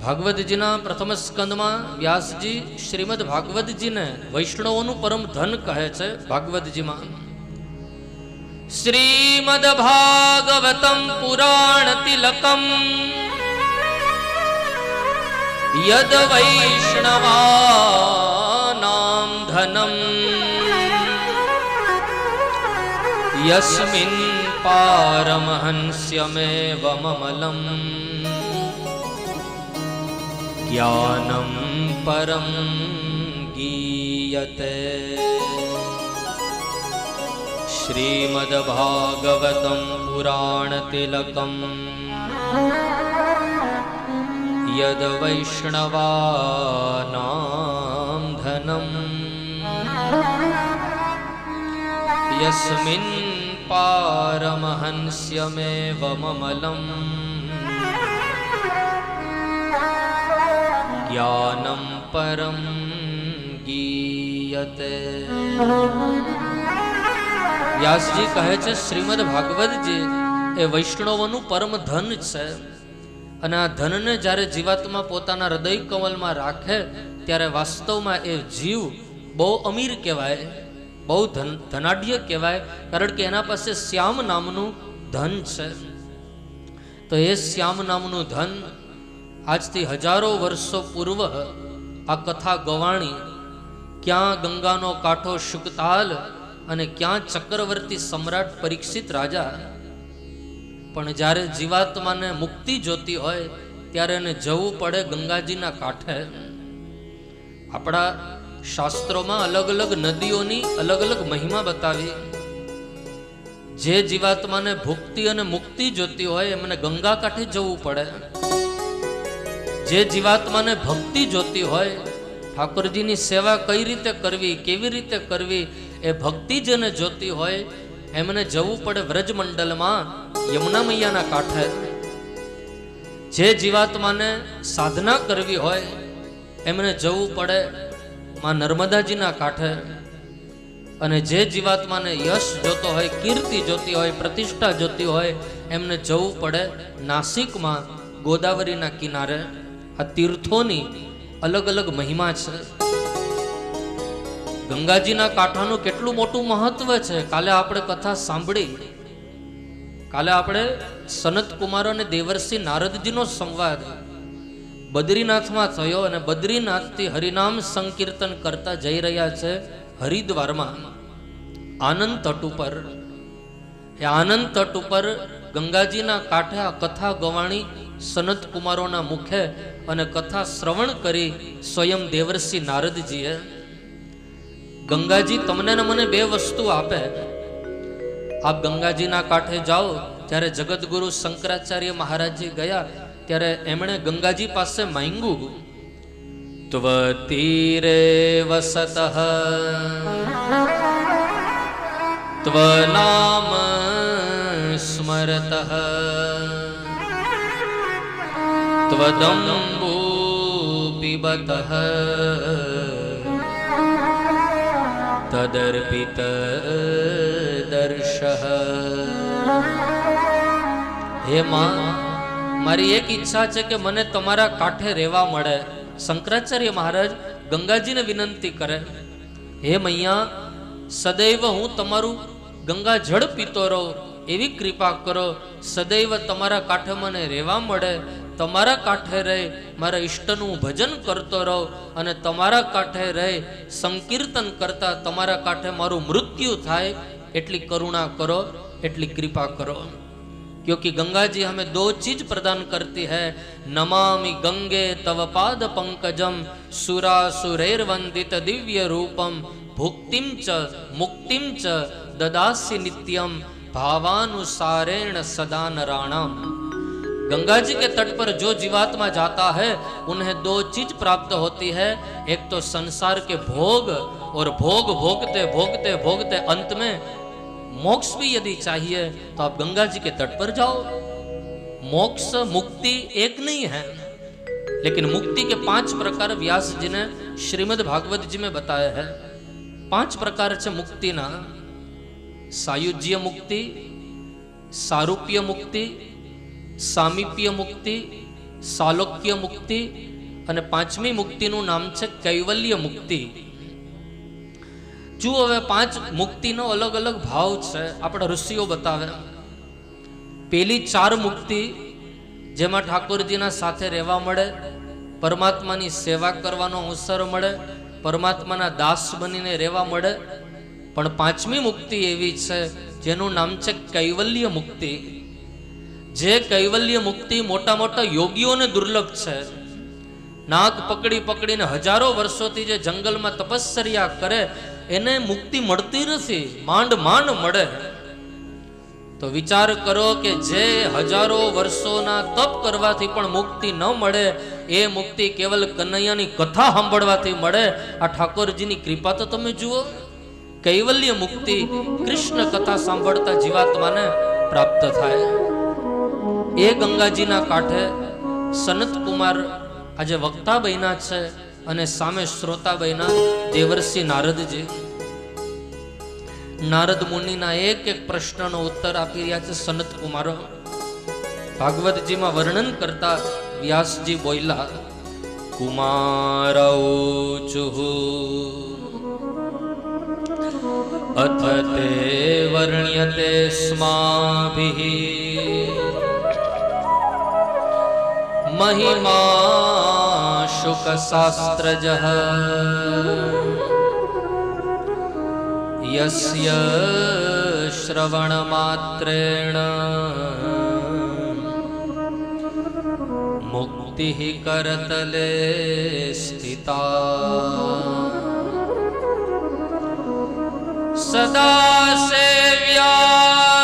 ભાગવતજીના પ્રથમ સ્કંદમાં વ્યાસજી શ્રીમદ ભાગવતજીને વૈષ્ણવોનું પરમ ધન કહે છે. ભાગવતજીમાં શ્રીમદ ભાગવતમ પુરાણ તિલકમ યદ વૈષ્ણવાનામ ધનમ યસ્મિન પારમહંસ્યમેવમમલમ જ્ઞાનમ પરમ ગીયતે. શ્રીમદ ભાગવતમ પુરાણ તિલકમ યદ વૈષ્ણવાનામ ધનમ યસ્મિન પારમહંસ્યમેવમમલમ જ્ઞાનમ પરમ ગીયતે. વ્યાસજી કહે છે શ્રીમદ ભાગવતજી એ વૈષ્ણવોનું પરમ ધન છે અને આ ધનને જ્યારે જીવાત્મા પોતાના હૃદય કમલમાં રાખે ત્યારે વાસ્તવમાં એ જીવ બહુ અમીર કહેવાય, બહુ ધનાઢ્ય કહેવાય, કારણ કે એના પાસે શ્યામ નામનું ધન છે. તો એ શ્યામ નામનું ધન આજથી હજારો વર્ષો પૂર્વ આ કથા ગવાણી ક્યાં ગંગાનો કાંઠો શુકતાલ અને ક્યાં ચક્રવર્તી સમ્રાટ પરીક્ષિત રાજા. પણ જ્યારે જીવાત્માને મુક્તિ જોતી હોય ત્યારે એને જવું પડે ગંગાજીના કાંઠે. આપણા શાસ્ત્રોમાં અલગ અલગ નદીઓની અલગ અલગ મહિમા બતાવી. જે જીવાત્માને ભુક્તિ અને મુક્તિ જોતી હોય એમને ગંગા કાંઠે જવું પડે. જે જીવાત્માને ભક્તિ જોતી હોય, ઠાકોરજીની સેવા કઈ રીતે કરવી, કેવી રીતે કરવી, એ ભક્તિ જેને જોતી હોય એમને જવું પડે વ્રજમંડલમાં યમુના મૈયાના કાંઠે. જે જીવાત્માને સાધના કરવી હોય એમને જવું પડે માં નર્મદાજીના કાંઠે. અને જે જીવાત્માને યશ જોતો હોય, કીર્તિ જોતી હોય, પ્રતિષ્ઠા જોતી હોય એમને જવું પડે નાસિકમાં ગોદાવરીના કિનારે. આ તીર્થોની અલગ અલગ મહિમા છે. ગંગાજીના કાંઠાનું કેટલું મોટું મહત્વ છે. કાલે આપણે કથા સાંભળી. કાલે આપણે સનત કુમાર અને દેવર્ષિ નારદજીનો સંવાદ બદ્રીનાથમાં થયો અને બદ્રીનાથથી હરિનામ સંકીર્તન કરતા જઈ રહ્યા છે હરિદ્વારમાં આનંદ તટ ઉપર. એ આનંદ તટ ઉપર ગંગાજીના કાંઠે આ કથા ગવાણી સનત કુમારોના મુખે અને કથા શ્રવણ કરી સ્વયં દેવર્ષિ નારદજીએ. ગંગાજી તમને ને મને બે વસ્તુ આપે. આપ ગંગાજીના કાંઠે જાઓ. જ્યારે જગતગુરુ શંકરાચાર્ય મહારાજજી ગયા ત્યારે એમણે ગંગાજી પાસે માંગ્યું, ત્વ તીરે વસતઃ ત્વ નામ સ્મરતઃ ત્વદંબુ પિબતઃ તદર્પિત દર્શઃ. હે માં, મારી એક ઈચ્છા છે કે મને તમારા કાંઠે રહેવા મળે. શંકરાચાર્ય મહારાજ ગંગાજીને વિનંતી કરે, હે મૈયા, સદૈવ હું તમારું ગંગા જળ પીતો રહું એવી કૃપા કરો. સદૈવ તમારા કાંઠે મને રહેવા મળે. તમારા કાંઠે રહી મારા ઈષ્ટનું ભજન કરતો રહો અને તમારા કાંઠે રહી સંકીર્તન કરતા તમારા કાંઠે મારું મૃત્યુ થાય એટલી કરુણા કરો, એટલી કૃપા કરો. क्योंकि गंगा जी हमें दो चीज प्रदान करती है. नमामि गंगे तव पाद पंकजम सुरासुरैर वंदित दिव्य रूपम भुक्तिम च मुक्तिम च ददासि नित्यम भावानुसारेण सदा नराणाम. गंगा जी के तट पर जो जीवात्मा जाता है उन्हें दो चीज प्राप्त होती है. एक तो संसार के भोग, और भोग भोगते भोगते भोगते अंत में मोक्ष भी यदि चाहिए तो आप गंगा जी के तट पर जाओ. मोक्ष मुक्ति एक नहीं है, लेकिन मुक्ति के 5 प्रकार व्यास जी ने श्रीमद् भागवत जी में बताया है. 5 प्रकार છે મુક્તિના. સાયુજ્ય મુક્તિ, સારૂપ્ય મુક્તિ, સામીપ્ય મુક્તિ, સાલોક્ય મુક્તિ અને પાંચમી મુક્તિનું નામ છે કૈવલ્ય મુક્તિ. જુઓ હવે 5 મુક્તિનો અલગ અલગ ભાવ છે, આપણા ઋષિઓ બતાવે. પેલી 4 મુક્તિ જેમાં ઠાકોરજીના સાથે રહેવા મળે, પરમાત્માની સેવા કરવાનો અવસર મળે, પરમાત્માના દાસ બનીને રહેવા મળે. પણ 5મી મુક્તિ એવી છે જેનું નામ છે કૈવલ્ય મુક્તિ. જે કૈવલ્ય મુક્તિ મોટા મોટા યોગીઓને દુર્લભ છે. નાક પકડી પકડીને હજારો વર્ષોથી જે જંગલમાં તપશ્ચર્યા કરે એને મુક્તિ મળતી નથી, માંડ માંડ મળે. તો વિચાર કરો કે જે હજારો વર્ષોના તપ કરવાથી પણ મુક્તિ ન મળે, એ મુક્તિ કેવલ કનૈયાની કથા સાંભળવાથી મળે. આ ઠાકોરજીની કૃપા તો તમે જુઓ. કૈવલ્ય મુક્તિ કૃષ્ણ કથા સાંભળતા જીવાત્માને પ્રાપ્ત થાય. એ ગંગાજીના કાંઠે સનત કુમાર આજે વક્તા બન્યા છે અને સામે શ્રોતા બન્યા દેવર્ષિ નારદજી. નારદ મુનિના એક એક પ્રશ્નનો ઉત્તર આપી રહ્યા છે સનત કુમારો. ભાગવતજીમાં વર્ણન કરતા વ્યાસજી બોલ્યા, કુમારૌચુઃ અથ તે વર્ણ્યતે સ્માભિઃ મહિમા શુક શાસ્ત્રજઃ યસ્ય શ્રવણ માત્રેણ મુક્તિ કરતલે સ્થિતા સદા સેવ્યા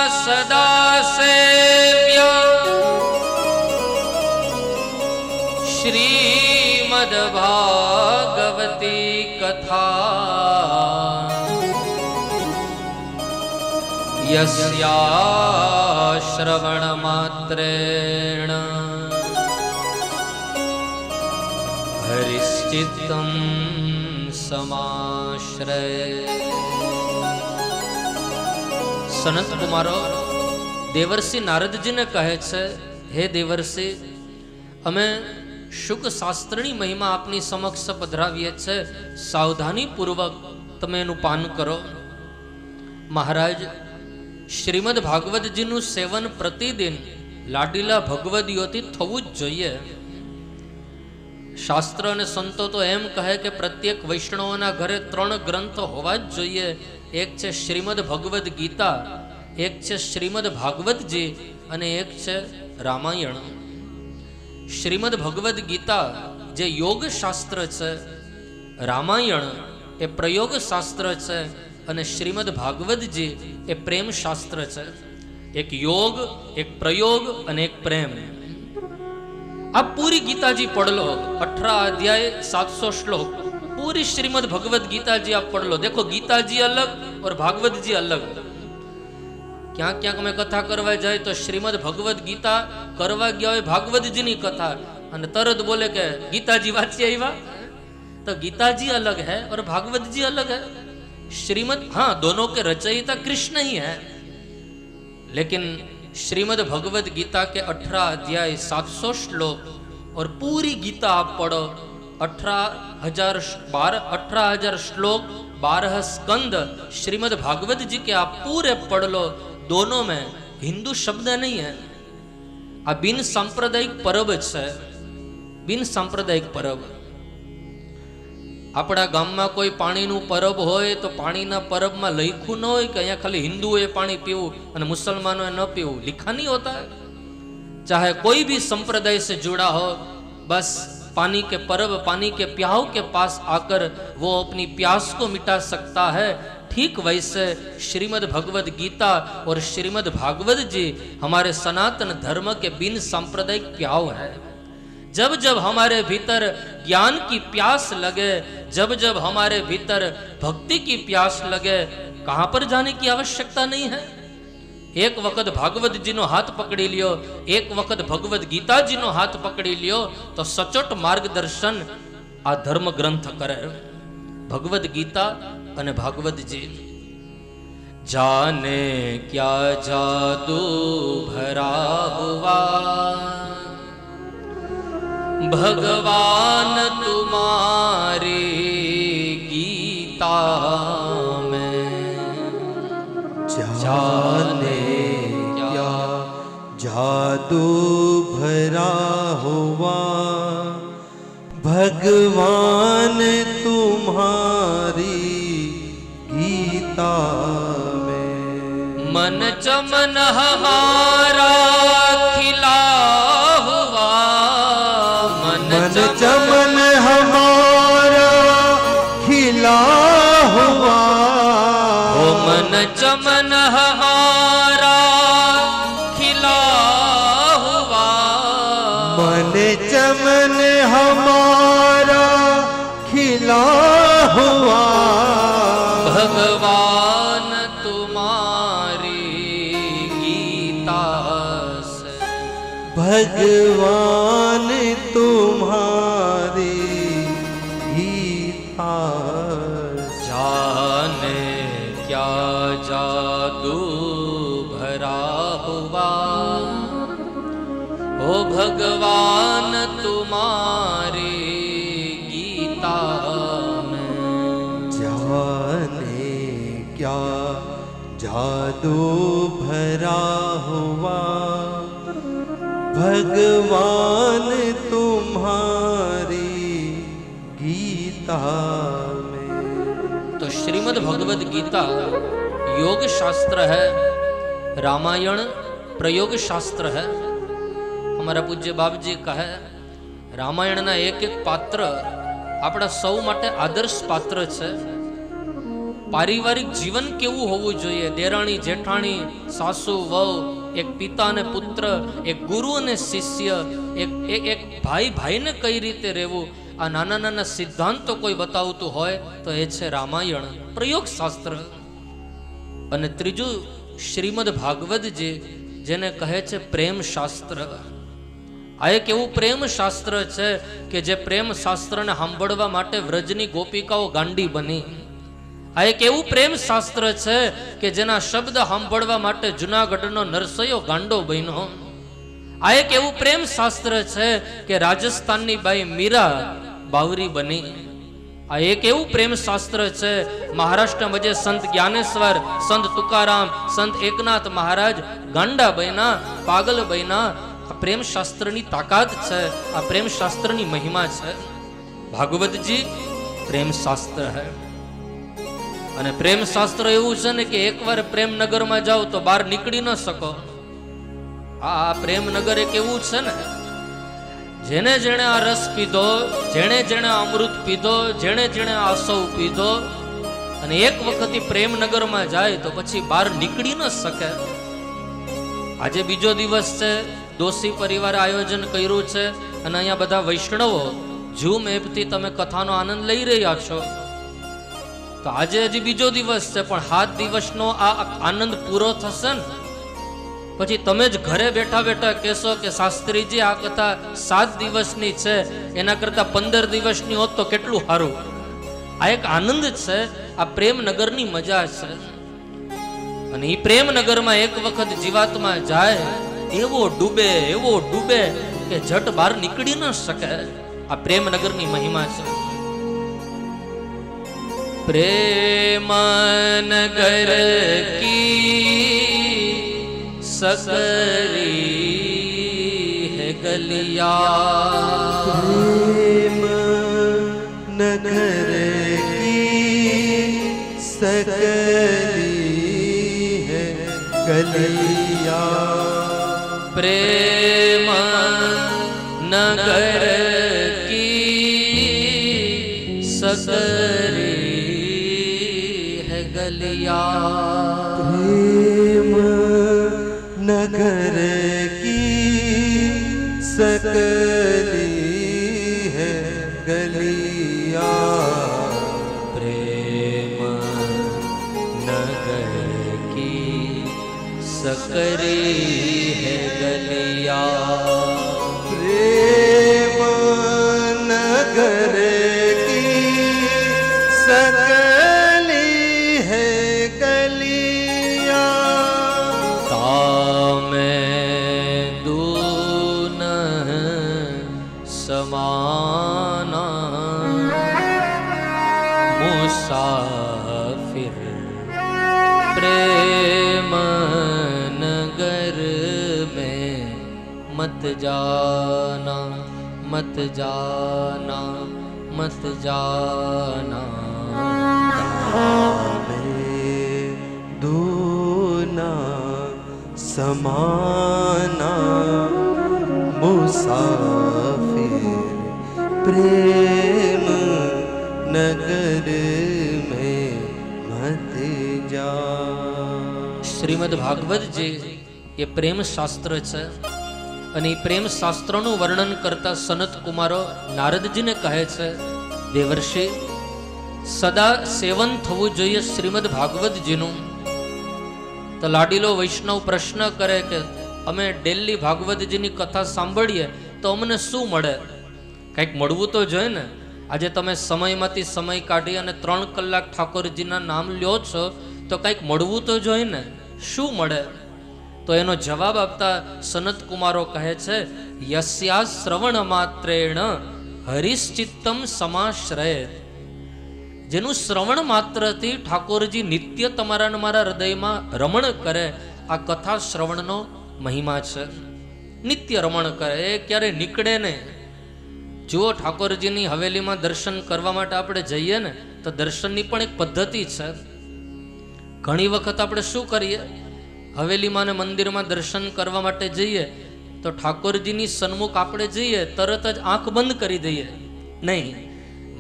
શ્રીમદ ભાગવતી કથા યસ્યા શ્રવણ માત્રેણ હરિશ્ચિત્તં સમાશ્રય. સનત કુમારો દેવર્ષિ નારદજીને કહે છે, હે દેવર્ષિ, અમે શુક શાસ્ત્રની મહિમા આપની સમક્ષ પધરાવીએ છે, સાવધાની પૂર્વક તમે એનું પાન કરો. મહારાજ, શ્રીમદ ભાગવતજીનું સેવન પ્રતિદિન લાડીલા ભગવદીઓથી થવું જ જોઈએ. શાસ્ત્ર અને સંતો તો એમ કહે કે પ્રત્યેક વૈષ્ણવોના ઘરે 3 ગ્રંથ હોવા જ જોઈએ. એક છે શ્રીમદ ભગવદ ગીતા, એક છે શ્રીમદ ભાગવતજી અને એક છે રામાયણ. શ્રીમદ ભગવદ ગીતા જે યોગ શાસ્ત્ર છે, રામાયણ એ પ્રયોગ શાસ્ત્ર છે અને શ્રીમદ ભાગવતજી એ પ્રેમ શાસ્ત્ર છે. એક યોગ, એક પ્રયોગ અને એક પ્રેમ. आप पूरी गीता जी पढ़ लो, 18 अध्याय 700 श्लोक, पूरी श्रीमद भगवत गीता जी आप पढ़ लो. देखो गीता जी अलग और भागवत जी अलग. क्या क्या मैं कथा करवा जाए तो श्रीमद भगवत गीता करवा गया है भागवत जी नी कथा और तरत बोले के गीता जी वांची आव्या, तो गीता जी अलग है और भागवत जी अलग है. श्रीमद, हाँ, दोनों के रचयिता कृष्ण ही है, लेकिन श्रीमद भगवत गीता के 18 अध्याय 700 श्लोक और पूरी गीता आप पढ़ो. 18,000 श्लोक, 12 स्कंद श्रीमद भागवत जी के आप पूरे पढ़ लो. दोनों में हिंदू शब्द नहीं है. आ बिन सांप्रदायिक परब है, बिन सांप्रदायिक परब. આપણા ગામમાં કોઈ પાણીનું પરબ હોય તો પાણીના પરબમાં લખ્યું ન હોય કે અહીંયા ખાલી હિન્દુઓએ પાણી પીવું અને મુસલમાનોએ ન પીવું. लिखा नहीं होता है. चाहे कोई भी संप्रदाय से जुड़ा हो, बस पानी के परब, पानी के प्याऊ के पास आकर वो अपनी प्यास को मिटा सकता है. ठीक वैसे श्रीमद भगवत गीता और श्रीमद भागवत जी हमारे सनातन धर्म के बिन सांप्रदायिक प्याऊ है. जब जब हमारे भीतर ज्ञान की प्यास लगे, जब जब हमारे भीतर भक्ति की प्यास लगे, कहां पर जाने की आवश्यकता नहीं है. एक वक्त भागवत जी नो हाथ पकड़ी लियो, एक वक्त भगवत गीता जी नो हाथ पकड़ी लियो तो सचोट मार्गदर्शन आ धर्म ग्रंथ करे. भगवत गीता अने भागवत जी. जाने क्या जादू भरा हुआ भगवान तुम्हारी गीता में जाने क्या जादू भरा हुआ भगवान तुम्हारी गीता में। मन चमन हमारा खिला हुआ, मन चमन हमारा खिला हुआ, ओ मन चमन हमारा खिला हुआ, मन चमन हमारा खिला हुआ, भगवान तुम्हारी गीता से, भगवान तुम्हारी गीता से। जाने क्या जादू भरा हुआ, ओ भगवान तुम्हारी गीता में। जाने क्या जादू भरा हुआ भगवान तुम्हारी गीता में। तो श्रीमद् भगवद गीता योग शास्त्र है, रामायण प्रयोग शास्त्र है। हमारा पूज्य बाबजी कहे रामायण ना एक एक पात्र अपना सौ माटे आदर्श पात्र छे। पारिवारिक जीवन केवू होवू जोईए, देराणी जेठाणी, सासू वहू, एक पिता ने पुत्र, एक गुरु ने शिष्य, एक भाई भाई ने कई रीते रहेवू, आ नाना नाना सिद्धांतो कोई बतावतुं होय तो ए छे रामायण प्रयोग शास्त्र। अने त्रीजू श्रीमद् भागवत जी जेने कहे छे प्रेम शास्त्र। आ एक एवं प्रेम शास्त्र छे के जे प्रेम शास्त्र ने सांभळवा माटे व्रजनी गोपिकाओ गांडी बनी। आ एक एवं प्रेम शास्त्र छे के जेना शब्द सांभळवा माटे जूनागढ़नो नरसैयो गांडो बन्यो। आ एक एवं प्रेम शास्त्र छे के राजस्थाननी बाई मीरा बावरी बनी। आ एक एवं प्रेम शास्त्र छे महाराष्ट्र में जे संत ज्ञानेश्वर, संत तुकाराम, संत एकनाथ महाराज गांडा बन्या, पागल बन्या। प्रेम शास्त्र नी ताकत छे, आ प्रेम शास्त्र नी महिमा छे। भागवत जी प्रेम शास्त्र है। अने प्रेम शास्त्र एवं छे ने कि एक बार प्रेम नगर में जाओ तो बाहर निकली न सको। आ प्रेम नगर एक एवं छे ने जेने जेने आ रस पीधो, जेने जेने अमृत पीधो, जेने जेने आसव पीधो अने एक वखत प्रेम नगर में जाए तो पछी बाहर निकली न सके। आजे बीजो दिवस छे, दोषी परिवार आयोजन कर्યું છે અને અહીંયા બધા વૈષ્ણવો ઝૂમ એપથી તમે કથાનો આનંદ લઈ રહ્યા છો। તો આજે હજી બીજો દિવસ છે પણ 7 દિવસનો આ આનંદ પૂરો થશે ને પછી તમે જ ઘરે બેઠા બેઠા કહેશો કે શાસ્ત્રીજી આ કથા 7 દિવસની છે, એના કરતા 15 દિવસની હોત તો કેટલું સારું। આ એક આનંદ છે, આ પ્રેમ નગરની મજા છે। અને ઈ પ્રેમ નગરમાં એક વખત જીવાત્મા જાય एवो डूबे के झट बाहर निकली न सके। आ प्रेम नगर नी महिमा छे। प्रेम नगर की सकरी है गलिया, प्रेम नगर की सकरी है गलिया, प्रेम नगर की सकरी है गलिया, प्रेम नगर की सकरी है गलिया, प्रेम नगर की सकरी है गलिया, प्रेम नगर की सकली है गलिया, तामे दून समाना मुसाफिर प्रेम नगर में मत जाना मत जाना मत जाना। दूना समाना मुसाफिर प्रेम नगर में मत जा। શ્રીમદ ભાગવતજી એ પ્રેમ શાસ્ત્ર છે અને એ પ્રેમ શાસ્ત્રનું વર્ણન કરતા સનત કુમારો નારદજીને કહે છે, દેવર્ષિ સદા સેવન થવું જોઈએ શ્રીમદ ભાગવતજીનું. તો લાડીલો વૈષ્ણવ પ્રશ્ન કરે કે અમે ડેલી ભાગવતજીની કથા સાંભળીએ તો અમને શું મળે? કંઈક મળવું તો જોઈએ ને. આજે તમે સમયમાંથી સમય કાઢી અને 3 કલાક ઠાકોરજીના નામ લ્યો છો તો કંઈક મળવું તો જોઈએ ને. શું મળે? તો એનો જવાબ આપતા સનત કુમારો કહે છે, યસ્યા શ્રવણ માત્રેણ હરિશ્ચિત્તમ સમાશ્રયેત. જેનું શ્રવણ માત્રથી ઠાકોરજી નિત્ય તમારા મારા હૃદયમાં રમણ કરે, આ કથા શ્રવણનો મહિમા છે. નિત્ય રમણ કરે, એ ક્યારે નીકળે નહીં. જુઓ, ઠાકોરજીની હવેલીમાં દર્શન કરવા માટે આપણે જઈએ ને તો દર્શનની પણ એક પદ્ધતિ છે. ઘણી વખત આપણે શું કરીએ, હવેલીમાં ને મંદિરમાં દર્શન કરવા માટે જઈએ તો ઠાકોરજીની સન્મુખ આપણે જઈએ તરત જ આંખ બંધ કરી દઈએ. નહીં,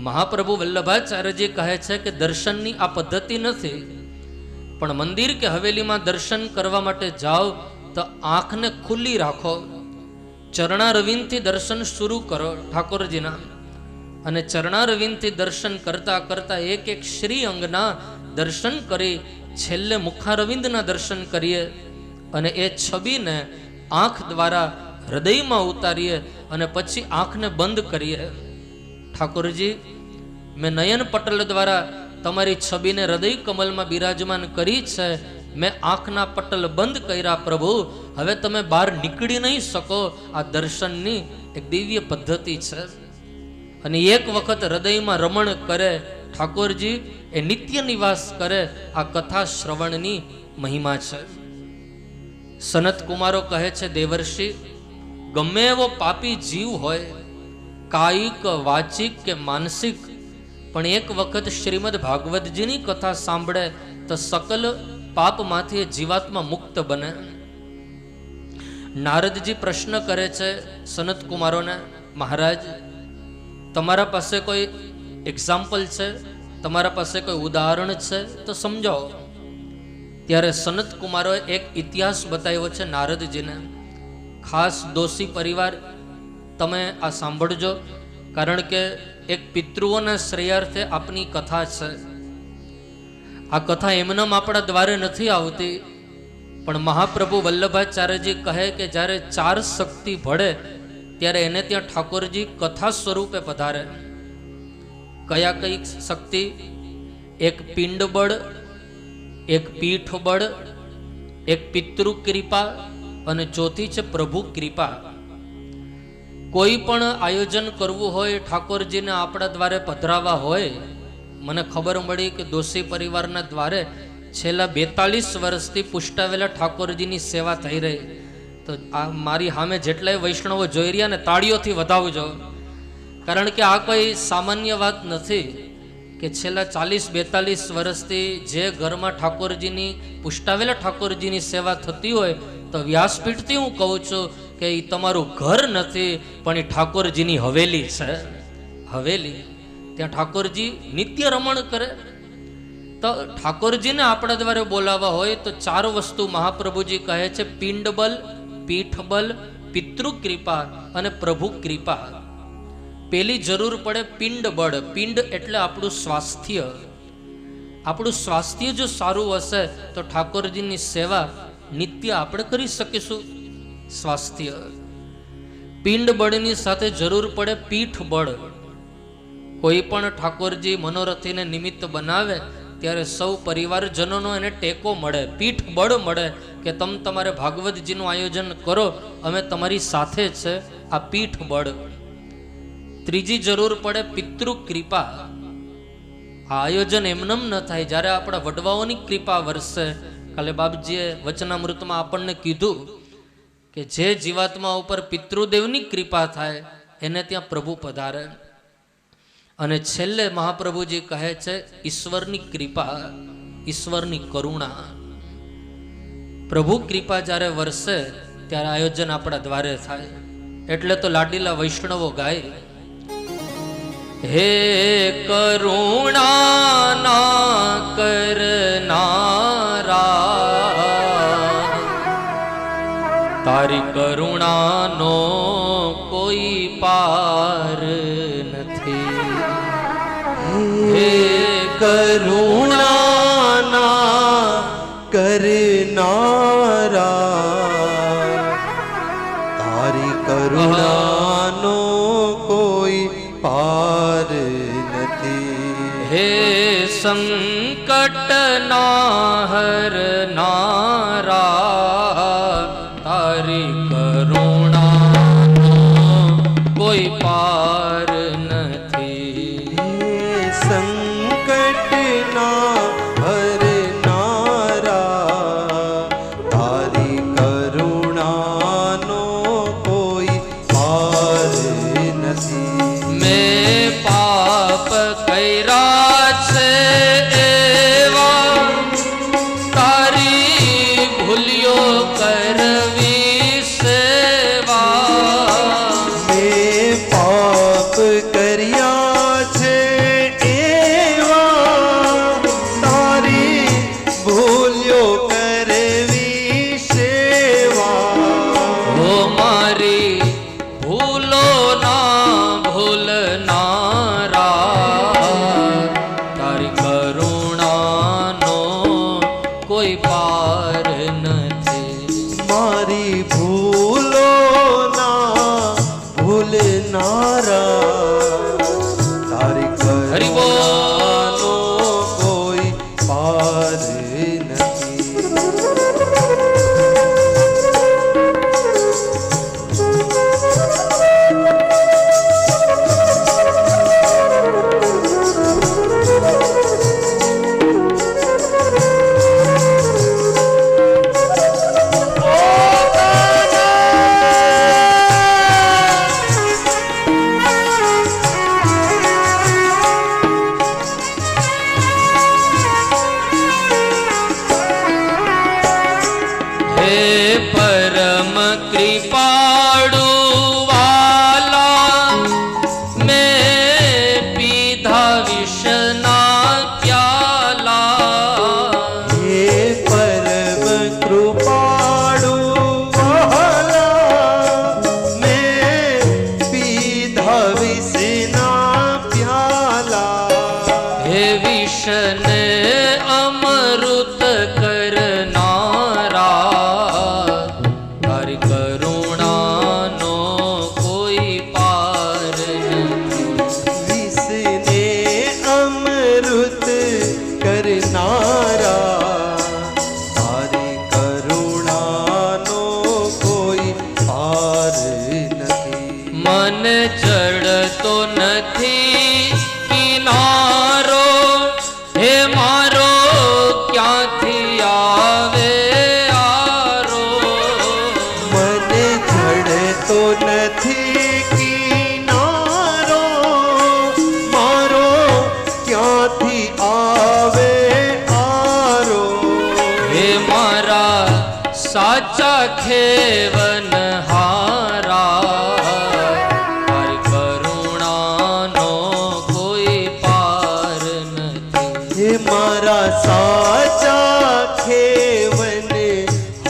મહાપ્રભુ વલ્લભાચાર્યજી કહે છે કે દર્શનની આ પદ્ધતિ નથી, પણ મંદિર કે હવેલીમાં દર્શન કરવા માટે જાઓ તો આંખને ખુલ્લી રાખો, ચરણારવિંદથી દર્શન શરૂ કરો ઠાકોરજીના, અને ચરણારવિંદથી દર્શન કરતા કરતા એક એક શ્રી અંગના દર્શન કરી છેલ્લે મુખારવિંદના દર્શન કરીએ અને એ છબીને આંખ દ્વારા હૃદયમાં ઉતારીએ અને પછી આંખને બંધ કરીએ. ઠાકોરજી, મેં નયન પટલ દ્વારા તમારી છબીને હૃદય કમલમાં બિરાજમાન કરી છે, મેં આંખના પટલ બંધ કર્યા પ્રભુ, હવે તમે બહાર નીકળી નહીં શકો. આ દર્શનની એક દિવ્ય પદ્ધતિ છે. અને એક વખત હૃદયમાં રમણ કરે ઠાકોરજી, એ નિત્ય નિવાસ કરે, આ કથા શ્રવણની મહિમા છે. સનત કુમારો કહે છે, દેવર્ષિ ગમે એવો પાપી જીવ હોય, કાયિક વાચિક કે માનસિક, પણ એક વખત શ્રીમદ ભાગવતજીની કથા સાંભળે તો સકલ પાપમાંથી જીવાત્મા મુક્ત બને. નારદજી પ્રશ્ન કરે છે સનત કુમારોને, મહારાજ તમારા પાસે કોઈ એક્ઝામ્પલ છે, તમારા પાસે કોઈ ઉદાહરણ છે તો સમજાવો. ત્યારે સનત કુમારોએ એક ઇતિહાસ બતાવ્યો છે નારદજીને. ખાસ દોષી પરિવાર તમે આ સાંભળજો, કારણ કે એક પિતૃઓના શ્રેયાર્થે આપની કથા છે. આ કથા એમનેમ આપણા દ્વારે નથી આવતી, પણ મહાપ્રભુ વલ્લભાચાર્યજી કહે કે જ્યારે 4 શક્તિ ભળે ત્યારે એને ત્યાં ઠાકોરજી કથા સ્વરૂપે પધારે. કયા કઈ શક્તિ? એક પિંડ બળ, એક પીઠ બળ, એક પિતૃ કૃપા અને ચોથી છે પ્રભુ કૃપા. કોઈ પણ આયોજન કરવું હોય, ઠાકોરજીને આપણા દ્વારે પધરાવા હોય, મને ખબર મળી કે દોષી પરિવારના દ્વારે છેલ્લા 42 વર્ષથી પુષ્ટાવેલા ઠાકોરજીની સેવા થઈ રહી. તો આ મારી સામે જેટલાય વૈષ્ણવો જોઈ રહ્યા ને તાળીઓથી વધાવજો, કારણ કે આ કોઈ સામાન્ય વાત નથી કે છેલ્લા 40-42 વર્ષથી જે ઘરમાં ઠાકોરજીની પુષ્ટાવેલા ઠાકોરજીની સેવા થતી હોય, તો વ્યાસપીઠથી હું કહું છું કે એ તમારું ઘર નથી, પણ એ ઠાકોરજીની હવેલી છે. હવેલી, ત્યાં ઠાકોરજી નિત્ય રમણ કરે. તો ઠાકોરજીને આપણા દ્વારે બોલાવવા હોય તો 4 વસ્તુ મહાપ્રભુજી કહે છે, પિંડ બલ, પીઠ બલ, પિતૃ કૃપા અને પ્રભુ કૃપા. પેલી જરૂર પડે પિંડ બળ. પિંડ એટલે આપણું સ્વાસ્થ્ય. આપણું સ્વાસ્થ્ય જો સારું હશે તો ઠાકોરજીની સેવા નિત્ય આપણે કરી શકીશું. સ્વાસ્થ્ય. પિંડ બળની સાથે જરૂર પડે પીઠ બળ. કોઈ પણ ઠાકોરજી મનોરથીને નિમિત્ત બનાવે ત્યારે સૌ પરિવારજનોનો એને ટેકો મળે, પીઠ બળ મળે કે તમે તમારે ભાગવતજીનું આયોજન કરો, અમે તમારી સાથે છે. આ પીઠ બળ. ત્રીજી જરૂર પડે પિતૃ કૃપા. આ આયોજન એમનેમ ન થાય. જ્યારે આપણા વડવાઓની કૃપા વરસે. કાલે બાપજીએ વચનામૃતમાં આપણને કીધું કે જે જીવાત્મા ઉપર પિતૃદેવની કૃપા થાય એને ત્યાં પ્રભુ પધારે. અને છેલ્લે મહાપ્રભુજી કહે છે ઈશ્વરની કૃપા, ઈશ્વરની કરુણા. પ્રભુ કૃપા જ્યારે વરસે ત્યારે આયોજન આપણા દ્વારે થાય. એટલે તો લાડીલા વૈષ્ણવો ગાય, હે કરુણા ના કરનારા, તારી કરુણાનો કોઈ પાર નથી. હે કરુણાના કરનારા, તારી કરુણાનો કોઈ પાર નથી. હે સંકટ ના હરનારા, તારી કરુણાનો કોઈ પાર નથી. હે સંકટના હરનારા, તારી કરુણાનો કોઈ પાર નથી. મેં પાપ કર્યા છે એવા, તારી ભૂલ્યો કરવી સેવા. મેં પાપ કર્યા છે એવા, તારી ભૂલ્યો કરવી સેવા. હો મારી ભૂલો ના ભૂલનારા, તારી કરુણાનો કોઈ પાર નથી. મારી ભૂલોના ભૂલનારા, તારી હરિ બોલ. કરુણાનો કોઈ પાર નથી. હે પરમ કૃપાળુ વાલા, મેં પીધા વિષના પ્યાલા. હે પરમ કૃપાળુ વહાલા, મેં પીધા વિષના પ્યાલા. હે વિષને અમૃત કરનારા, તારી કરુણાનો કોઈ પાર નથી. વિષને અમૃત કરનારા, તારી કરુણાનો કોઈ પાર નથી. મને ચડતો નથી કિનારો, હે મારો ક્યાંથી આવે આરો. મને ચડતો નથી કિનારો, મારો ક્યાંથી આવે આરો. હે મારા સાચા ખેવન હારા, તારી કરુણાનો કોઈ પાર નથી. હે મારા સાચા ખેવન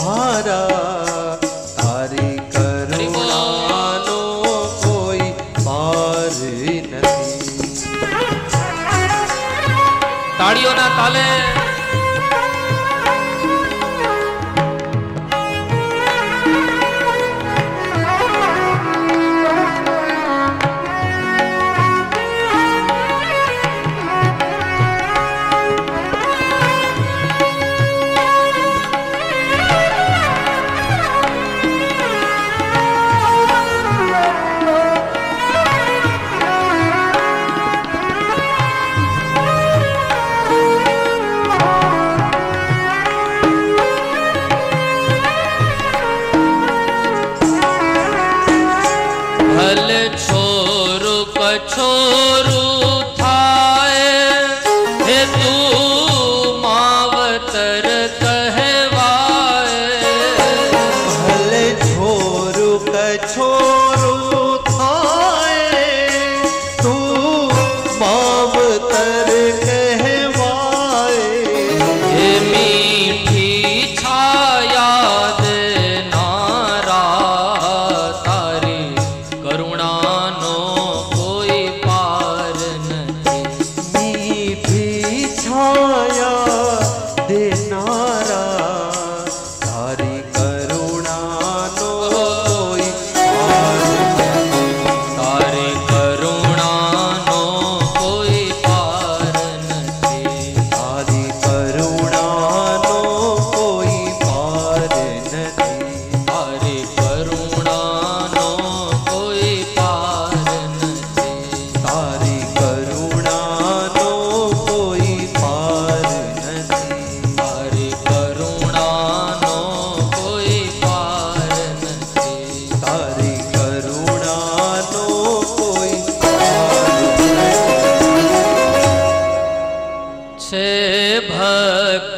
હારા, તારી કરુણાનો કોઈ પાર નથી. તાળીઓના તાલે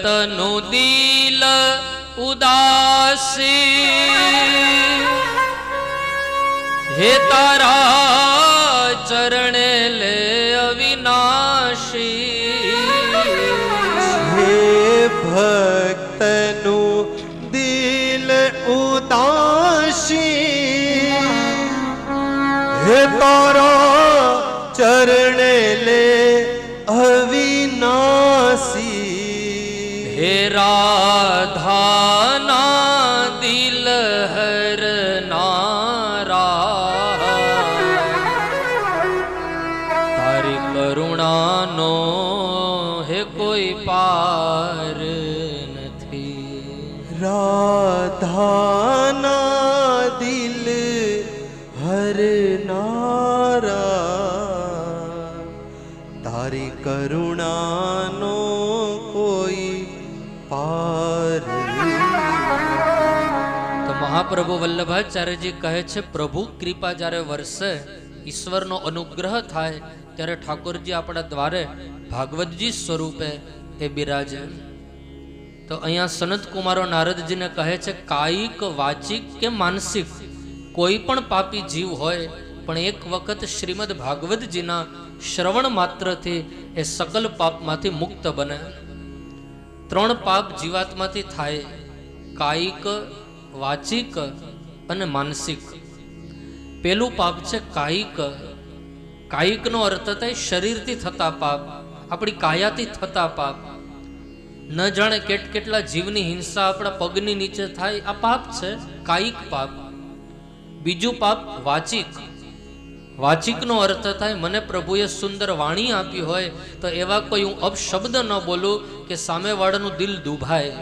ભક્તનું દિલ ઉદાસી, હે તારા ચરણે લે અવિનાશી. હે ભક્તનું દિલ ઉદાસી, હે તારા ચરણે લે અવિનાશી. હે રાધાના દિલ હરનારા, તારી કરુણાનો હે કોઈ પાર નથી. રાધાના દિલ હરનારા, તારી કરુણાનો કોઈ પાર નથી. તો મહાપ્રભુ વલ્લભાચાર્યજી કહે છે, પ્રભુ કૃપા જ્યારે વરસે, ઈશ્વરનો અનુગ્રહ થાય, ત્યારે ઠાકોરજી આપણા દ્વારે ભાગવતજી સ્વરૂપે એ બિરાજે. તો અહીંયા સનત કુમારો નારદજીને કહે છે, કાયિક, વાચિક કે માનસિક કોઈ પણ પાપી જીવ હોય, પણ એક વખત શ્રીમદ ભાગવતજીના શ્રવણ માત્રથી એ સકલ પાપમાંથી મુક્ત બને. 3 પાપ જીવાત્માથી થાય: કાયિક, વાચિક અને માનસિક. પેલું પાપ છે કાયિક. કાયિકનો અર્થ થાય શરીરથી થતા પાપ, આપણી કાયાથી થતા પાપ. ન જાણે કેટલા જીવની હિંસા આપણા પગની નીચે થાય, આ પાપ છે, કાયિક પાપ. બીજું પાપ વાચિક. વાચિકનો અર્થ થાય મને પ્રભુએ સુંદર વાણી આપી હોય તો એવા કોઈ હું અપશબ્દ ન બોલું કે સામેવાળાનું દિલ દુભાય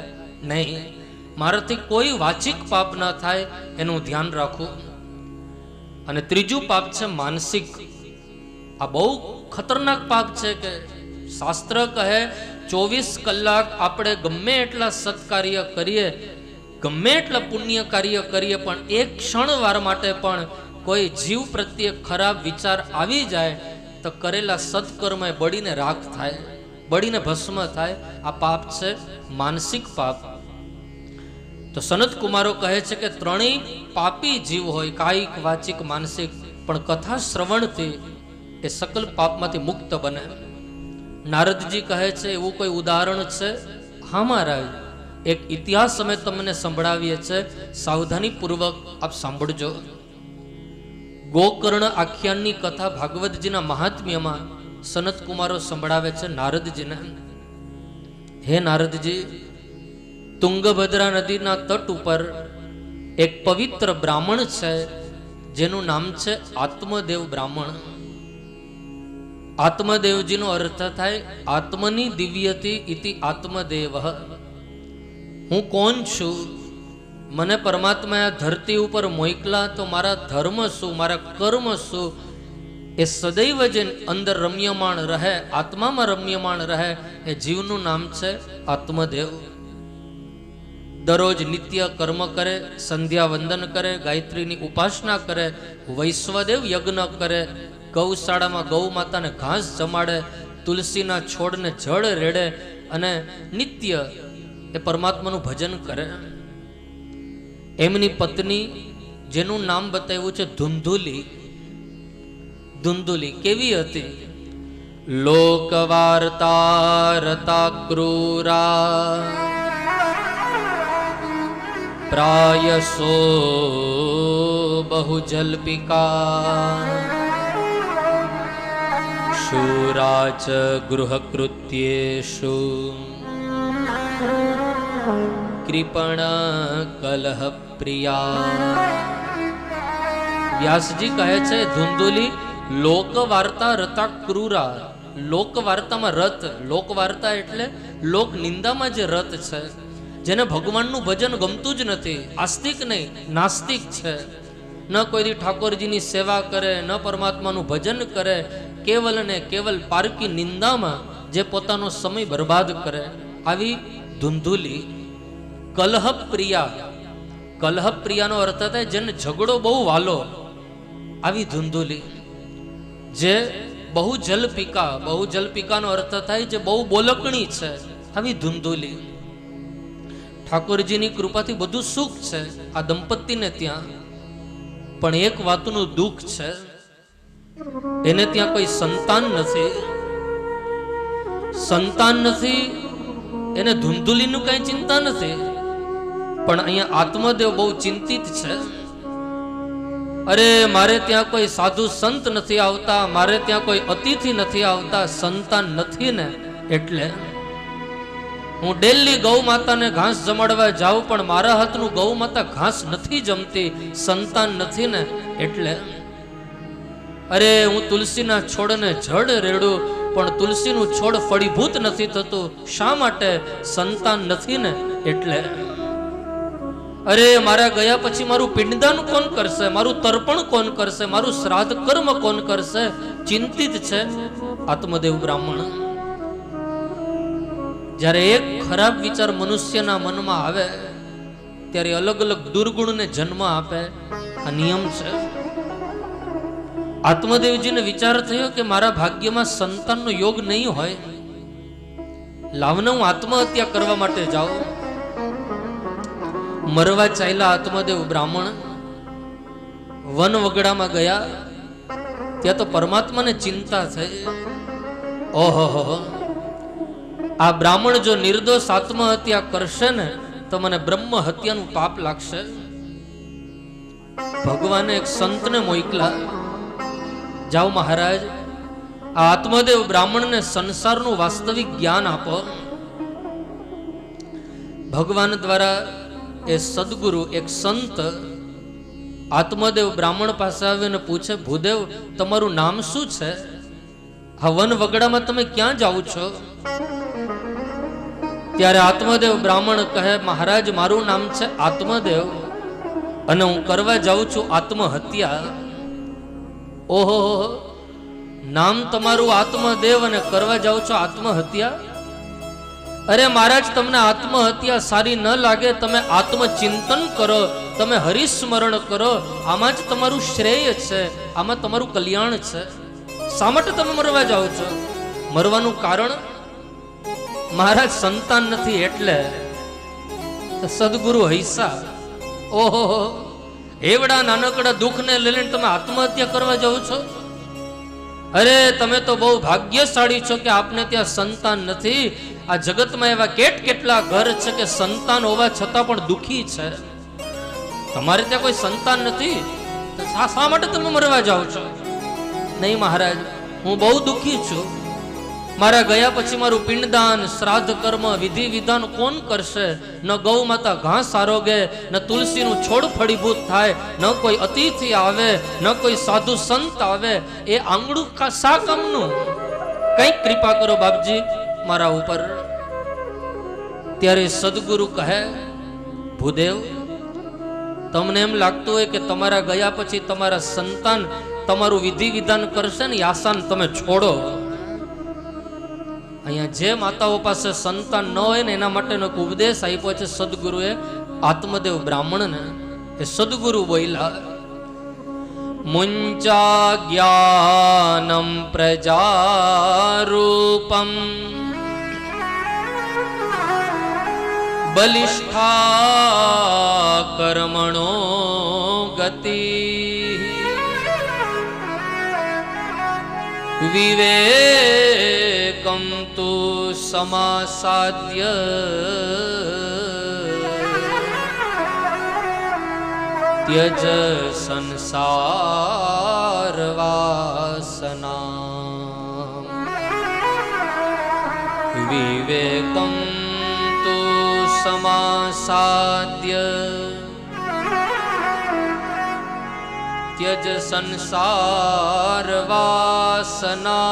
નહીં. મારાથી કોઈ વાચિક પાપ ન થાય એનું ધ્યાન રાખવું. અને ત્રીજું પાપ છે માનસિક. આ બહુ ખતરનાક પાપ છે કે શાસ્ત્ર કહે 24 કલાક આપણે ગમે એટલા સત્કાર્ય કરીએ, ગમે એટલા પુણ્ય કાર્ય કરીએ, પણ એક ક્ષણ વાર માટે પણ કોઈ જીવ પ્રત્યે ખરાબ વિચાર આવી જાય તો કરેલા સત્કર્મ બળીને રાખ થાય, બળીને ભસ્મ થાય. આ પાપ છે માનસિક પાપ. તો સનત કુમારો કહે છે કે 3 પાપી જીવ હોય, કાયિક, વાચિક, માનસિક, પણ કથા શ્રવણથી એ સકલ પાપમાંથી મુક્ત બને. નારદજી કહે છે એવું કોઈ ઉદાહરણ છે? હા મહારાજ, એક ઇતિહાસ અમે તમને સંભળાવીએ છે, સાવધાની પૂર્વક આપ સાંભળજો. ગોકર્ણ આખ્યાનની કથા ભાગવતજીના મહાત્મ્યમાં સનત કુમારો સંભળાવે છે નારદજીને. હે નારદજી, તુંગભદ્રા નદીના તટ ઉપર એક પવિત્ર બ્રાહ્મણ છે જેનું નામ છે આત્મદેવ બ્રાહ્મણ. આત્મદેવજીનો અર્થ થાય આત્મની દિવ્યતિ ઇતિ આત્મદેવ. હું કોણ છું? મને પરમાત્માએ આ ધરતી ઉપર મોકલા તો મારા ધર્મ શું, મારા કર્મ શું, એ સદૈવ જે અંદર રમ્યમાણ રહે, આત્મામાં રમ્યમાણ રહે, એ જીવનું નામ છે આત્મદેવ. દરરોજ નિત્ય કર્મ કરે, સંધ્યા વંદન કરે, ગાયત્રીની ઉપાસના કરે, વૈશ્વદેવ યજ્ઞ કરે, ગૌશાળામાં ગૌ માતાને ઘાસ જમાડે, તુલસીના છોડને જળ રેડે અને નિત્ય એ પરમાત્માનું ભજન કરે. એમની પત્ની, જેનું નામ બતાવ્યું છે ધુંધુલી. ધુંધુલી કેવી હતી? લોકવાર્તા રતા ક્રૂરા, પ્રાયસો બહુ જલ્પિકા, શૂરાચ ગૃહકૃત્યેષુ કૃપણ કલહ પ્રિયા. વ્યાસજી કહે છે ધુંધુલી લોકવાર્તા રતા ક્રૂરા. લોકવાર્તામાં રત, લોકવાર્તા એટલે લોક નિંદામાં જે રત છે, જેને ભગવાનનું ભજન ગમતું જ નથી, આસ્તિક નહીં, નાસ્તિક છે. ન કોઈ ઠાકોરજીની સેવા કરે, ન પરમાત્માનું ભજન કરે, કેવલ ને કેવલ પારકી નિંદામાં જે પોતાનો સમય બરબાદ કરે, આવી ધુંધુલી. કલહ પ્રિયા. કલહ પ્રિયાનો અર્થ થાય જેને ઝઘડો બહુ વાલો, આવી ધુંધુલી. જે બહુ જલપિકા, બહુ જલપિકાનો અર્થ થાય જે બહુ બોલકણી છે, આવી ધુંધુલી. ઠાકોરજીની કૃપાથી બધું સુખ છે આ દંપતીને ત્યાં, પણ એક વાતનું દુઃખ છે, એને ત્યાં કોઈ સંતાન નથી. સંતાન નથી, એને ધૂંધુલીનું કઈ ચિંતા નથી, પણ અહીંયા આત્મદેવ બહુ ચિંતિત છે. અરે મારે ત્યાં કોઈ સાધુ સંત નથી આવતા, મારે ત્યાં કોઈ અતિથિ નથી આવતા, સંતાન નથી ને એટલે હું ડેલી ગૌ માતાને ઘાસ જમાડવા જાઉં, પણ મારા હાથનું ગૌ માતા ઘાસ નથી જમતી, સંતાન નથી ને એટલે. અરે હું તુલસીના છોડને જડ રેડું, પણ તુલસીનું છોડ ફળીભૂત નથી થતું, શા માટે? સંતાન નથી ને એટલે. અરે મારા ગયા પછી મારું પિંડદાન કોણ કરશે, મારું તર્પણ કોણ કરશે, મારું શ્રાદ્ધ કર્મ કોણ કરશે? ચિંતિત છે આત્મદેવ બ્રાહ્મણ. જ્યારે એક ખરાબ વિચાર મનુષ્યના મનમાં આવે ત્યારે અલગ અલગ દુર્ગુણને જન્મ આપે, આ નિયમ છે. આત્મદેવજીને વિચાર થયો કે મારા ભાગ્યમાં સંતાનનો યોગ નહીં હોય, લાવને હું આત્મહત્યા કરવા માટે જાઉં. મરવા ચાલ્યા આત્મદેવ બ્રાહ્મણ, વન વગડામાં ગયા. ત્યાં તો પરમાત્માને ચિંતા થઈ, ઓહો, આ બ્રાહ્મણ જો નિર્દોષ આત્મહત્યા કરશે ને તો મને બ્રહ્મ હત્યાનું પાપ લાગશે. ભગવાને એક સંતને મોકલા, જાઓ મહારાજ, આ આત્મદેવ બ્રાહ્મણને સંસારનું વાસ્તવિક જ્ઞાન આપો. ભગવાન દ્વારા એ સદગુરુ એક સંત આત્મદેવ બ્રાહ્મણ પાસે આવીને પૂછે, ભૂદેવ તમારું નામ શું છે? આ વન વગડામાં તમે ક્યાં જાઓ છો? ત્યારે આત્મદેવ બ્રાહ્મણ કહે, મહારાજ મારું નામ છે આત્મદેવ અને હું કરવા જાઉં છું આત્મહત્યા. ઓહો, નામ તમારું આત્મદેવ અને કરવા જાઉં છો આત્મહત્યા? અરે મહારાજ તમને આત્મહત્યા સારી ન લાગે, તમે આત્મચિંતન કરો, તમે હરિસ્મરણ કરો, આમાં જ તમારું શ્રેય છે, આમાં તમારું કલ્યાણ છે. શા માટે તમે મરવા જાઓ છો? મરવાનું કારણ? મહારાજ સંતાન નથી એટલે. સદગુરુ હૈસા, ઓહો, એવડા નાનકડા દુઃખને લઈને તમે આત્મહત્યા કરવા જાઓ છો? અરે તમે તો બહુ ભાગ્યશાળી છો કે આપને ત્યાં સંતાન નથી. આ જગતમાં એવા કેટલા ઘર છે કે સંતાન હોવા છતાં પણ દુઃખી છે. તમારે ત્યાં કોઈ સંતાન નથી, તો શા માટે તમે મરવા જાઓ છો? નહીં મહારાજ, હું બહુ દુઃખી છું. મારા ગયા પછી મારું પિંડદાન, શ્રાદ્ધ કર્મ, વિધિ વિધાન કોણ કરશે? ન ગૌ માતા ઘાસ આરોગે, ન તુલસીનું છોડ ફળીભૂત થાય, ન કોઈ અતિથિ આવે, ન કોઈ સાધુ સંત આવે. એ આંગળું શા કામનું? કઈક કૃપા કરો બાપજી મારા ઉપર. ત્યારે સદગુરુ કહે, ભૂદેવ તમને એમ લાગતું હોય કે તમારા ગયા પછી તમારા સંતાન તમારું વિધિ વિધાન કરશે ને, આસાન તમે છોડો. અહીંયા જે માતાઓ પાસે સંતાન ન હોય ને એના માટેનો ઉપદેશ આપ્યો છે સદગુરુએ આત્મદેવ બ્રાહ્મણને. એ સદગુરુ બોલ્યા, મુંચા જ્ઞાનમ પ્રજારૂપમ બલિષ્ઠા કર્મણો ગતિ વિવેકમ તુ સમાસાદ્ય त्यज संसार वासना विवेकम तु समासाद्य त्यज संसार वासना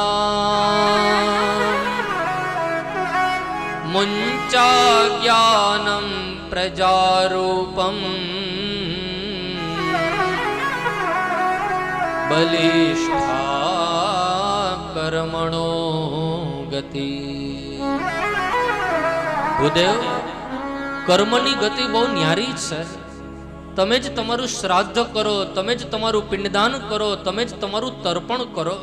मुंचा ज्ञानम प्रजारूपम બલિષ્ઠા કર્મણો ગતિ. ભૂદેવ, કર્મની ગતિ બહુ ન્યારી છે. તમે જ તમારું શ્રાદ્ધ કરો, તમે જ તમારું પિંડદાન કરો, તમે જ તમારું તર્પણ કરો.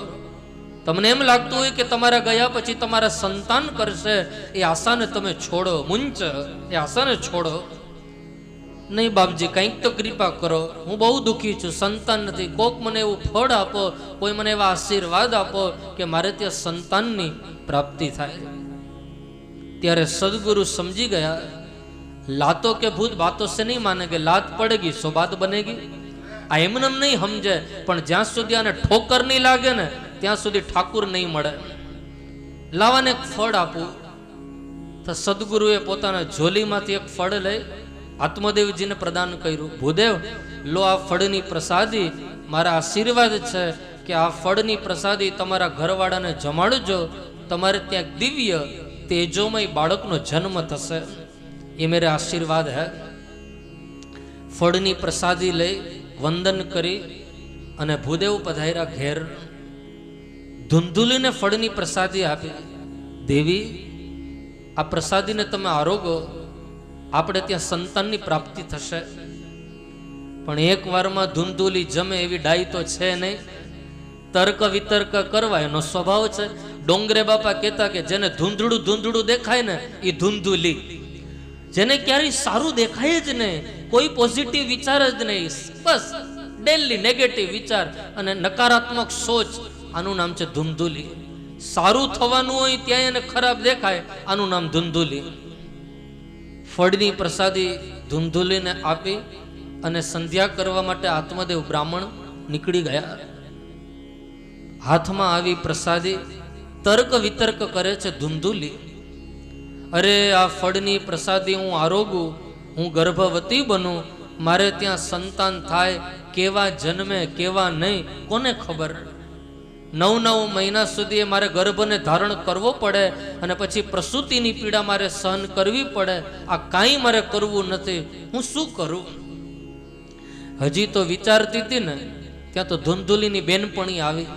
તમને એમ લાગતું હોય કે તમારા ગયા પછી તમારા સંતાન કરશે, એ આશાને તમે છોડો. મુંચ, એ આશાને છોડો. નહીં બાપજી કંઈક તો કૃપા કરો, હું બહુ દુઃખી છું, સંતાન નથી, કોક મને એવું ફળ આપો, કોઈ મને એવા આશીર્વાદ આપો કે મારે ત્યાં સંતાનની પ્રાપ્તિ થાય. ત્યારે સદગુરુ સમજી ગયા, લાતો કે ભૂત બાતો સે નહીં માને કે લાત પડેગી સો બાત બનેગી. આ એમને નહીં સમજે, પણ જ્યાં સુધી આને ઠોકર નહીં લાગે ને ત્યાં સુધી ઠાકુર નહીં મળે. લાવાને એક ફળ આપું. તો સદગુરુએ પોતાના ઝોલીમાંથી એક ફળ લઈ આત્મદેવજીને પ્રદાન કર્યું. ભૂદેવ, લો આ ફળની પ્રસાદી, મારા આશીર્વાદ છે કે આ ફળની પ્રસાદી તમારા ઘરવાળાને જમાડજો, તમારે ત્યાં દિવ્ય તેજોમય બાળકનો જન્મ થશે, એ મેરે આશીર્વાદ હૈ. ફળની પ્રસાદી લઈ વંદન કરી અને ભૂદેવ પધાર્યા ઘેર. ધુંધુલીને ફળની પ્રસાદી આપી. દેવી, આ પ્રસાદીને તમે આરોગો, આપણે ત્યાં સંતાનની પ્રાપ્તિ થશે. પણ એક વારમાં ધુંધુલી જમે એવી ડાઈ તો છે નહીં. તર્ક વિતર્ક કરવા એનો સ્વભાવ છે. ડોંગરે બાપા કહેતા કે જેને ધૂંધળું ધૂંધળું દેખાય ને એ ધુંધુલી, જેને ક્યારેય સારું દેખાય જ નહીં, કોઈ પોઝિટિવ વિચાર જ નહીં, બસ ડેલી નેગેટિવ વિચાર અને નકારાત્મક સોચ, આનું નામ છે ધુંધુલી. સારું થવાનું હોય ત્યાં એને ખરાબ દેખાય, આનું નામ ધુંધુલી. ફળની પ્રસાદી ધુંધુલીને આપી અને સંધ્યા કરવા માટે આત્મદેવ બ્રાહ્મણ નીકળી ગયા. હાથમાં આવી પ્રસાદી તર્ક વિતર્ક કરે છે ધુંધુલી. અરે આ ફળની પ્રસાદી હું આરોગું, હું ગર્ભવતી બનું, મારે ત્યાં સંતાન થાય, કેવા જન્મે કેવા નહીં કોને ખબર. 9 મહિના સુધી મારે ગર્ભને ધારણ કરવો પડે અને પછી પ્રસૂતિની પીડા મારે સહન કરવી પડે. આ કાંઈ મારે કરવું નથી, હું શું કરું? હજી તો વિચારતી હતી ને ત્યાં તો ધુંધુલીની બેનપણી આવી.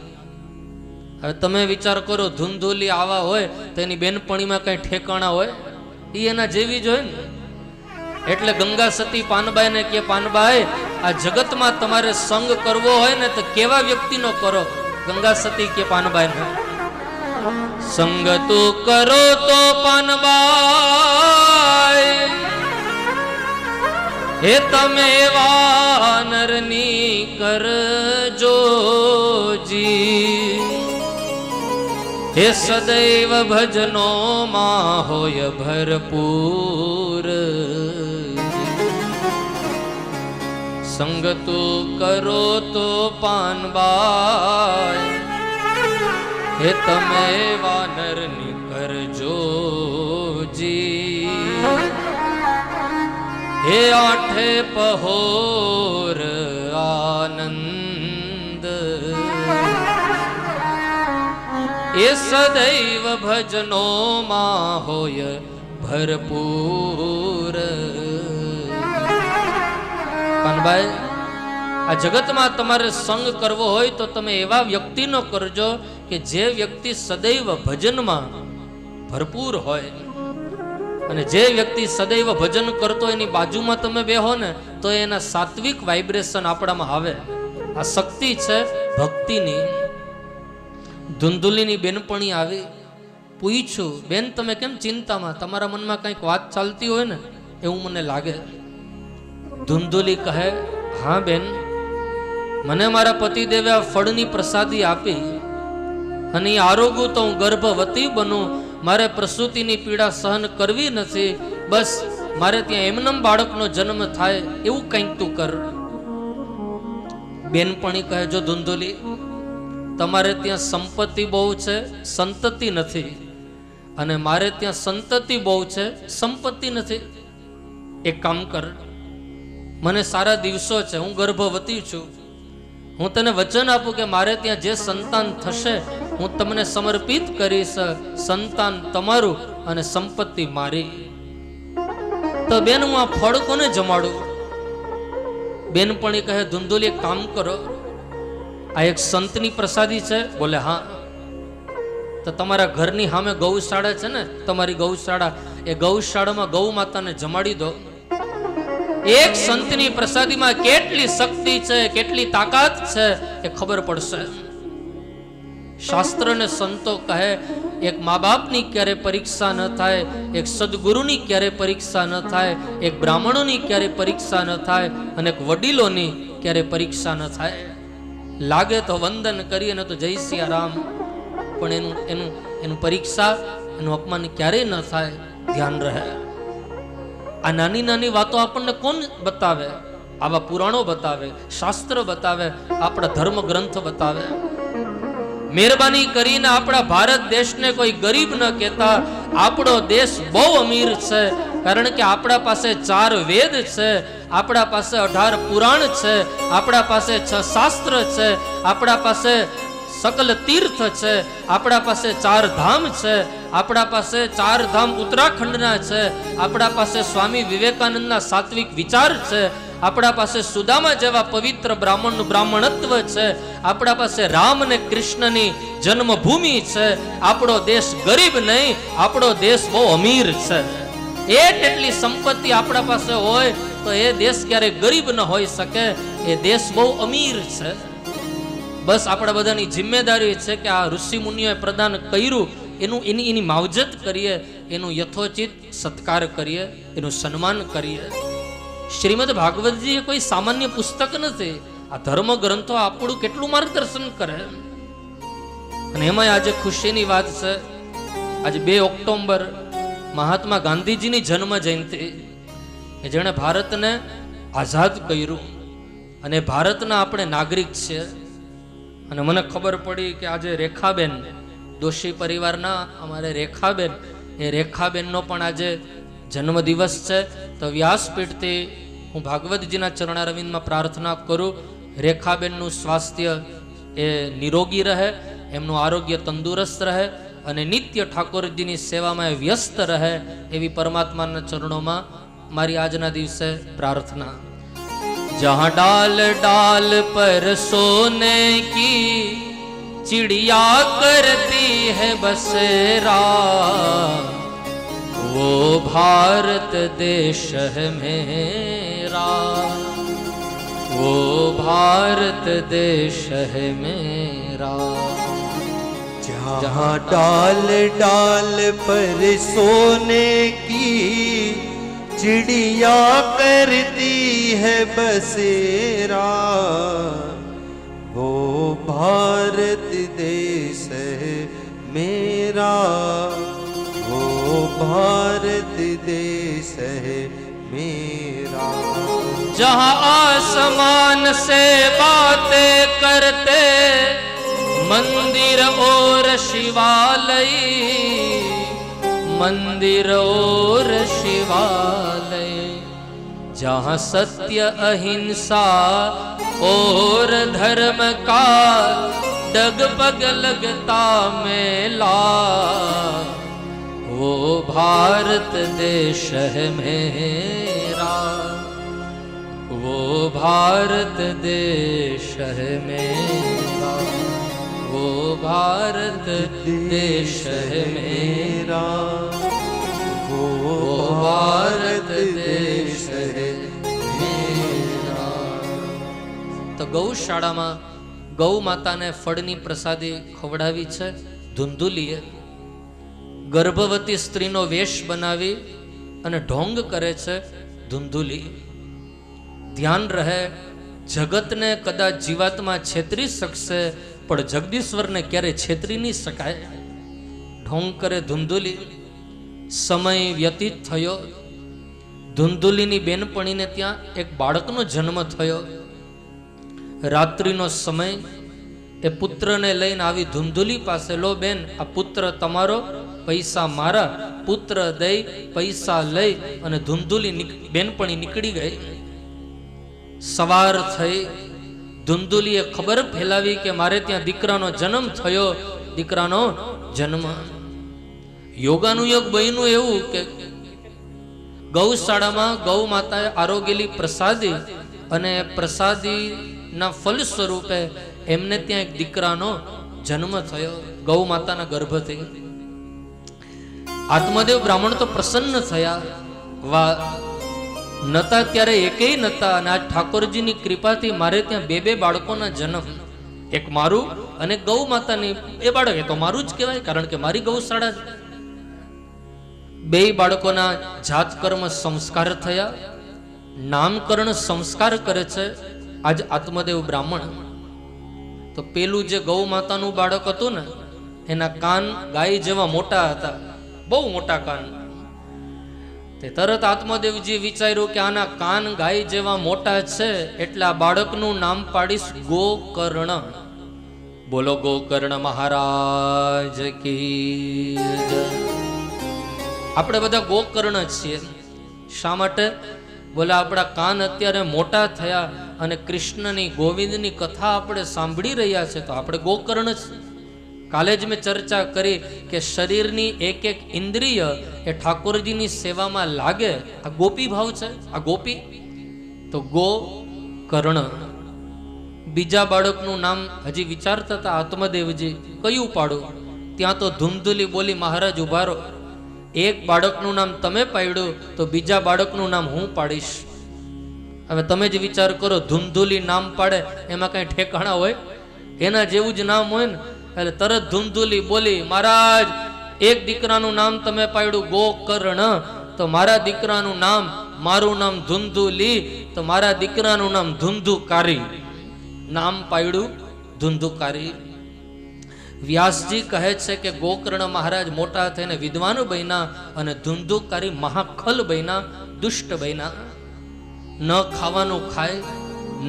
હવે તમે વિચાર કરો, ધુંધુલી આવા હોય તો એની બેનપણીમાં કઈ ઠેકાણા હોય? એ એના જેવી જ હોય ને. એટલે ગંગા સતી પાનબાઈને કે પાનબાઈ, આ જગતમાં તમારે સંગ કરવો હોય ને તો કેવા વ્યક્તિનો કરો? ગંગા સતી કે પાનબાઈને, સંગ તું કરો તો પાનબાઈ હે તમે વાનરની કરજો જી, હે સદૈવ ભજનો માં હોય ભરપૂર. સંગ તું કરો તો પાનબાઈ હે તમે વાનરની કરજો જી, હે આઠે પહોર આનંદ એ સદૈવ ભજનો માં હોય ભરપૂર. પાનભાઈ, આ જગતમાં તમારે સંગ કરવો હોય તો તમે એવા વ્યક્તિનો કરજો કે જે વ્યક્તિ સદૈવ ભજનમાં ભરપૂર હોય. અને જે વ્યક્તિ સદૈવ ભજન કરતો એની બાજુમાં તમે બેહો ને તો એના સાત્વિક વાઇબ્રેશન આપણામાં આવે. આ શક્તિ છે ભક્તિની. ધુંધુલીની બેનપણી આવી. પૂછ્યું, બેન તમે કેમ ચિંતામાં? તમારા મનમાં કંઈક વાત ચાલતી હોય ને એવું મને લાગે. ધુંધુલી કહે, હા બેન, મને મારા પતિદેવે આ ફળની પ્રસાદી આપી અને આરોગું તો હું ગર્ભવતી બનું, મારે પ્રસૂતિની પીડા સહન કરવી નથી, બસ મારે ત્યાં એમનેમ બાળકનો જન્મ થાય એવું કંઈક તું કર. બેનપણી કહે, જો ધુંધુલી, તમારે ત્યાં સંપત્તિ બહુ છે, સંતતિ નથી, અને મારે ત્યાં સંતતિ બહુ છે, સંપત્તિ નથી. એક કામ કર, મને સારા દિવસો છે, હું ગર્ભવતી છું, હું તને વચન આપું કે મારે ત્યાં જે સંતાન થશે હું તમને સમર્પિત કરીશ, સંતાન તમારું અને સંપત્તિ મારી. તો બેન, હું આ ફળ કોને જમાડું? બેનપણી કહે, ધુંધુલી એક કામ કરો, આ એક સંતની પ્રસાદી છે. બોલે હા. તો તમારા ઘરની સામે ગૌશાળા છે ને, તમારી ગૌશાળા, એ ગૌશાળામાં ગૌ માતાને જમાડી દો. એક સંતની પ્રસાદીમાં કેટલી શક્તિ છે, કેટલી તાકાત છે એ ખબર પડશે. શાસ્ત્ર અને સંતો કહે એક મા બાપની ક્યારે પરીક્ષા ન થાય, એક સદગુરુની ક્યારે પરીક્ષા ન થાય, એક બ્રાહ્મણોની ક્યારે પરીક્ષા ન થાય અને એક વડીલોની ક્યારે પરીક્ષા ન થાય. લાગે તો વંદન કરીએ ને તો જય સિયારામ, પણ એનું એનું એનું પરીક્ષા, એનું અપમાન ક્યારેય ન થાય. ધ્યાન રહે. આ નાની નાની વાતો આપણને કોણ બતાવે? આવા પુરાણો બતાવે, શાસ્ત્ર બતાવે, આપણા ધર્મ ગ્રંથ બતાવે. મહેરબાની કરીને આપણા ભારત દેશને કોઈ ગરીબ ન કહેતા. આપણો દેશ બહુ અમીર છે, કારણ કે આપણા પાસે 4 વેદ છે, આપણા પાસે 18 પુરાણ છે, આપણા પાસે 6 શાસ્ત્ર છે, આપણા પાસે સકલ તીર્થ છે, આપણા પાસે 4 ધામ છે, આપણા પાસે 4 ધામ ઉત્તરાખંડના છે, આપણા પાસે સ્વામી વિવેકાનંદના સાત્વિક વિચાર છે, આપણા પાસે સુદામા જેવા પવિત્ર બ્રાહ્મણનું બ્રાહ્મણત્વ છે, આપણા પાસે રામ અને કૃષ્ણની જન્મભૂમિ છે. આપણો દેશ ગરીબ નહીં, આપણો દેશ બહુ અમીર છે. એટલી સંપત્તિ આપણા પાસે હોય તો એ દેશ ક્યારે ગરીબ ન હોઈ શકે. એ દેશ બહુ અમીર છે. બસ આપણા બધાની જિમ્મેદારી છે કે આ ઋષિ મુનિઓએ પ્રદાન કર્યું એની માવજત કરીએ, એનું યથોચિત સત્કાર કરીએ, એનું સન્માન કરીએ. શ્રીમદ ભાગવતજી એ કોઈ સામાન્ય પુસ્તક નથી. આ ધર્મ ગ્રંથો આપણું કેટલું માર્ગદર્શન કરે. અને એમાં આજે ખુશીની વાત છે, આજે 2 ઓક્ટોબર મહાત્મા ગાંધીજીની જન્મ જયંતિ, કે જેણે ભારતને આઝાદ કર્યું અને ભારતના આપણે નાગરિક છીએ. અને મને ખબર પડી કે આજે રેખાબેન, દોશી પરિવારના અમારે રેખાબેન, એ રેખાબેનનો પણ આજે જન્મદિવસ છે. તો વ્યાસપીઠથી હું ભાગવતજીના ચરણારવિંદમાં પ્રાર્થના કરું, રેખાબેનનું સ્વાસ્થ્ય એ નિરોગી રહે, એમનું આરોગ્ય તંદુરસ્ત રહે અને નિત્ય ઠાકોરજીની સેવામાં એ વ્યસ્ત રહે, એવી પરમાત્માના ચરણોમાં મારી આજના દિવસે પ્રાર્થના. जहाँ डाल डाल पर सोने की चिड़िया करती है बसेरा, वो भारत देश है मेरा, वो भारत देश है मेरा. जहाँ डाल डाल पर सोने की चिड़िया करती है बसेरा, वो भारत देश है मेरा, वो भारत देश है मेरा. जहाँ आसमान से बातें करते मंदिर और शिवालय, मंदिर और शिवालय, जहाँ सत्य अहिंसा और धर्म का डगपग लगता मेला, वो भारत देश है मेरा, वो भारत देश है मेरा, वो भारत देश है मेरा, वो भारत देश है मेरा. તો ગૌશાળામાં ગૌ માતાને ફળની પ્રસાદી ખવડાવી છે ધુંધુલીએ. ગર્ભવતી સ્ત્રીનો વેશ બનાવી અને ઢોંગ કરે છે ધુંધુલી. ધ્યાન રહે, જગતને કદાચ જીવાત્મા છેતરી શકશે પણ જગદીશ્વરને ક્યારે છેતરી નહીં શકાય. ઢોંગ કરે ધુંધુલી. સમય વ્યતીત થયો. ધુંધુલીની બેનપણીને ત્યાં એક બાળકનો જન્મ થયો. રાત્રિનો સમય. એ પુત્રને લઈને આવી ધુંધુલી પાસે, લો બેન, આ પુત્ર તમારો, પૈસા મારા. પુત્ર દઈ પૈસા લઈ અને ધુંધુલી બેનપણી નીકળી ગઈ. સવાર થઈ. ધુંધુલીએ ખબર ફેલાવી કે મારે ત્યાં દીકરાનો જન્મ થયો. દીકરાનો જન્મ. યોગાનુયોગ બન્યું એવું કે ગૌશાળામાં ગૌ માતાએ આરોગેલી પ્રસાદી અને પ્રસાદીના ફલ સ્વરૂપે એમને ત્યાં એક દીકરાનો જન્મ થયો ગૌ માતાના ગર્ભથી. આત્મદેવ બ્રાહ્મણ તો પ્રસન્ન થયા. વાહ, નતા ત્યારે એકેય નતા અને આ ઠાકોરજીની કૃપાથી મારે ત્યાં 2 બાળકોના જન્મ. એક મારું અને ગૌ માતાની એ બાળક, એ તો મારું જ કહેવાય, કારણ કે મારી ગૌશાળા છે. બે બાળકોના જાત કર્મ સંસ્કાર થયા, નામકરણ સંસ્કાર કરે છે આજ આત્મદેવ બ્રાહ્મણ. તો પેલું જે ગૌ માતાનું બાળક હતું ને, એના કાન ગાય જેવા મોટા હતા, બહુ મોટા કાન. તે તરત આત્મદેવજી વિચાર્યું કે આના કાન ગાય જેવા મોટા છે, એટલે આ બાળકનું નામ પાડીશ ગોકર્ણ. બોલો ગોકર્ણ મહારાજ કી જય. આપણે બધા ગોકર્ણ છીએ. શા માટે? બોલે આપણા કાન અત્યારે મોટા થયા અને કૃષ્ણની ગોવિંદની કથા આપણે સાંભળી રહ્યા છે, તો આપણે ગોકર્ણ જ. કાલે જ મેં ચર્ચા કરી કે શરીરની એક એક ઇન્દ્રિય એ ઠાકોરજીની સેવામાં લાગે. આ ગોપી ભાવ છે, આ ગોપી. તો ગોકર્ણ. બીજા બાળકનું નામ હજી વિચારતા હતા આત્મદેવજી, કયું પાડું? ત્યાં તો ધૂમધૂલી બોલી, મહારાજ ઉભા રહો. એક બાળકનું નામ તમે પાડ્યું, તો બીજા બાળકનું નામ હું પાડીશ. હવે તમે જ વિચાર કરો, ધૂમધૂલી નામ પાડે એમાં કઈ ઠેકાણા હોય? એના જેવું જ નામ હોય ને. એટલે તરત ધૂમધૂલી બોલી, મહારાજ એક દીકરાનું નામ તમે પાડ્યું ગોકર્ણ, તો મારા દીકરાનું નામ, મારું નામ ધૂંધુલી, તો મારા દીકરાનું નામ ધુંધુકારી. નામ પાડ્યું ધુંધુકારી. વ્યાસજી કહે છે કે ગોકર્ણ મહારાજ મોટા થઈને વિદ્વાન બન્યા અને ધુંધુકારી મહાખલ બન્યા, દુષ્ટ બન્યા. ન ખાવાનું ખાય,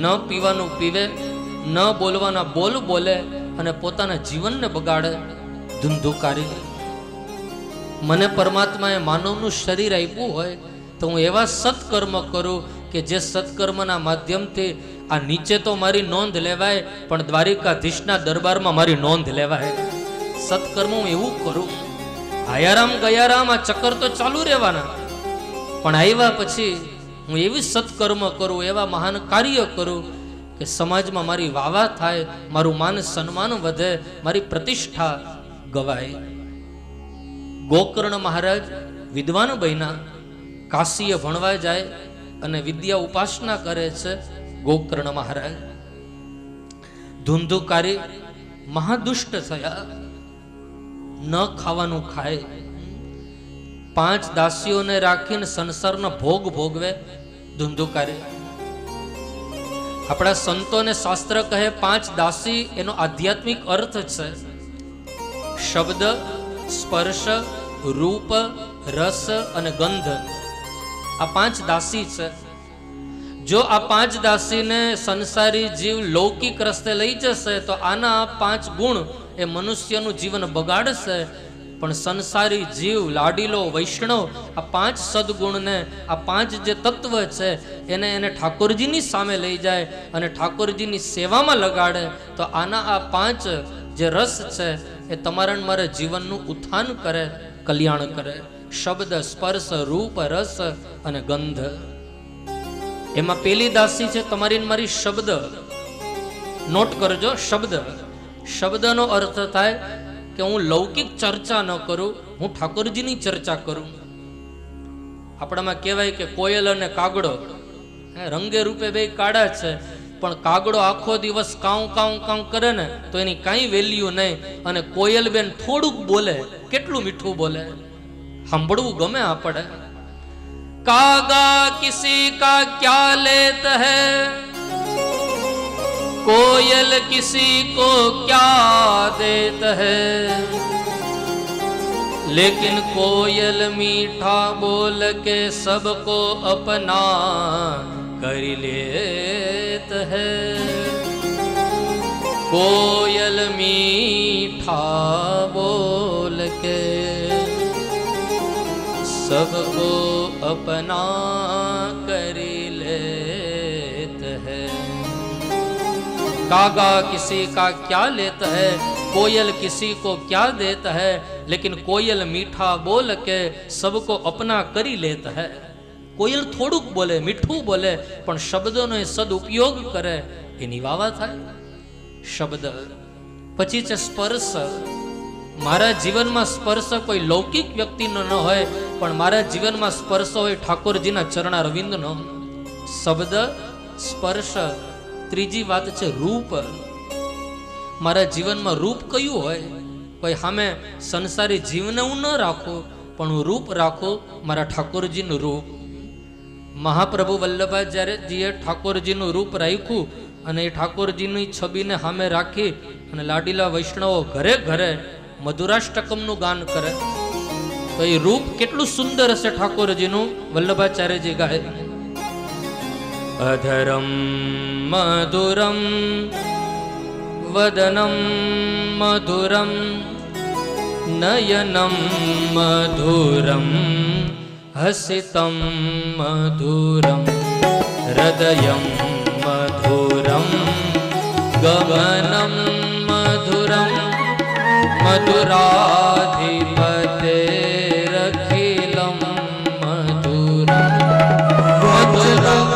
ન પીવાનું પીવે, ન બોલવાના બોલ બોલે અને પોતાના જીવનને બગાડે. ધુંધુકારી. મને પરમાત્માએ માનવનું શરીર આપ્યું હોય તો હું એવા સત્કર્મ કરું કે જે સત્કર્મના માધ્યમથી આ નીચે તો મારી નોંધ લેવાય, પણ દ્વારિકાધીશના દરબારમાં મારી નોંધ લેવાય. સત્કર્મ હું એવું કરું. આયારામ ગયારામ આ ચક્કર તો ચાલુ રહેવાના, પણ આવ્યા પછી હું એવી સત્કર્મ કરું, એવા મહાન કાર્ય કરું કે સમાજમાં મારી વાવા થાય, મારું માન સન્માન વધે, મારી પ્રતિષ્ઠા ગવાય. ગોકર્ણ મહારાજ વિદ્વાન બન્યા, કાશીએ ભણવા જાય અને વિદ્યા ઉપાસના કરે છે. ગોકર્ણ મહારાજ ધુંધુકારી મહાદુષ્ટ થયા, ન ખાવાનું ખાય, 5 દાસીઓને રાખીને સંસારના ભોગ ભોગવે. ધુંધુકારી. આપણા સંતોને શાસ્ત્ર કહે 5 દાસી, એનો આધ્યાત્મિક અર્થ છે શબ્દ, સ્પર્શ, રૂપ, રસ અને ગંધ. આ 5 દાસી છે. જો આ 5 દાસીને સંસારી જીવ લૌકિક રસ્તે લઈ જશે તો આના 5 ગુણ એ મનુષ્યનું જીવન બગાડશે. પણ સંસારી જીવ, લાડીલો, વૈષ્ણવ, આ 5 સદગુણને, આ 5 જે તત્વ છે એને ઠાકોરજીની સામે લઈ જાય અને ઠાકોરજીની સેવામાં લગાડે, તો આના આ 5 જે રસ છે એ તમારા મારા જીવનનું ઉત્થાન કરે, કલ્યાણ કરે. શબ્દ, સ્પર્શ, રૂપ, રસ અને ગંધ. એમાં પેલી દાસી છે તમારી મારી શબ્દ. નોટ કરજો, શબ્દ. શબ્દનો અર્થ થાય કે હું લૌકિક ચર્ચા ન કરું, હું ઠાકોરજીની ચર્ચા કરું. આપણામાં કહેવાય કે કોયલ અને કાગડો રંગે રૂપે બે કાળા છે, પણ કાગડો આખો દિવસ કાઉ કાઉ કાઉ કરે ને તો એની કાંઈ વેલ્યુ નહીં, અને કોયલ બેન થોડુંક બોલે, કેટલું મીઠું બોલે, સાંભળવું ગમે આપણે. कागा किसी का क्या लेत है, कोयल किसी को क्या देत है, लेकिन कोयल मीठा बोल के सबको अपना कर लेत है. कोयल मीठा बोल के सबको अपना करी लेत है. कागा किसी का क्या लेता है, कोयल किसी को क्या देता है, लेकिन कोयल मीठा बोल के सबको अपना करी लेता है. कोयल થોડુંક બોલે, મીઠું બોલે, પણ શબ્દોનો સદુપયોગ કરે, એની વાવા થાય. શબ્દ. પછી છે સ્પર્શ. મારા જીવનમાં સ્પર્શ કોઈ લૌકિક વ્યક્તિનો ન હોય, પણ મારા જીવનમાં સ્પર્શ હોય ઠાકોરજીના ચરણા રવિંદનો. શબ્દ, સ્પર્શ. ત્રીજી વાત છે રૂપ. મારા જીવનમાં રૂપ કયું હોય? કોઈ સામે સંસારી જીવને હું ન રાખું, પણ હું રૂપ રાખું મારા ઠાકોરજીનું રૂપ. મહાપ્રભુ વલ્લભાચાર્યજીએ ઠાકોરજીનું રૂપ રાખ્યું અને એ ઠાકોરજીની છબીને સામે રાખી અને લાડીલા વૈષ્ણવો ઘરે ઘરે મધુરાષ્ટકમનું ગાન કરે. તો એ રૂપ કેટલું સુંદર હશે ઠાકોરજીનું. વલ્લભાચાર્યજી ગાય, અધરમ મધુરમ વદનમ મધુરમ નયનમ મધુરમ હસિતમ મધુરમ હૃદયમ મધુરમ ગગનમ મધુરમ મધુરાધિપતેરખિલમ મધુરમ મધુરમ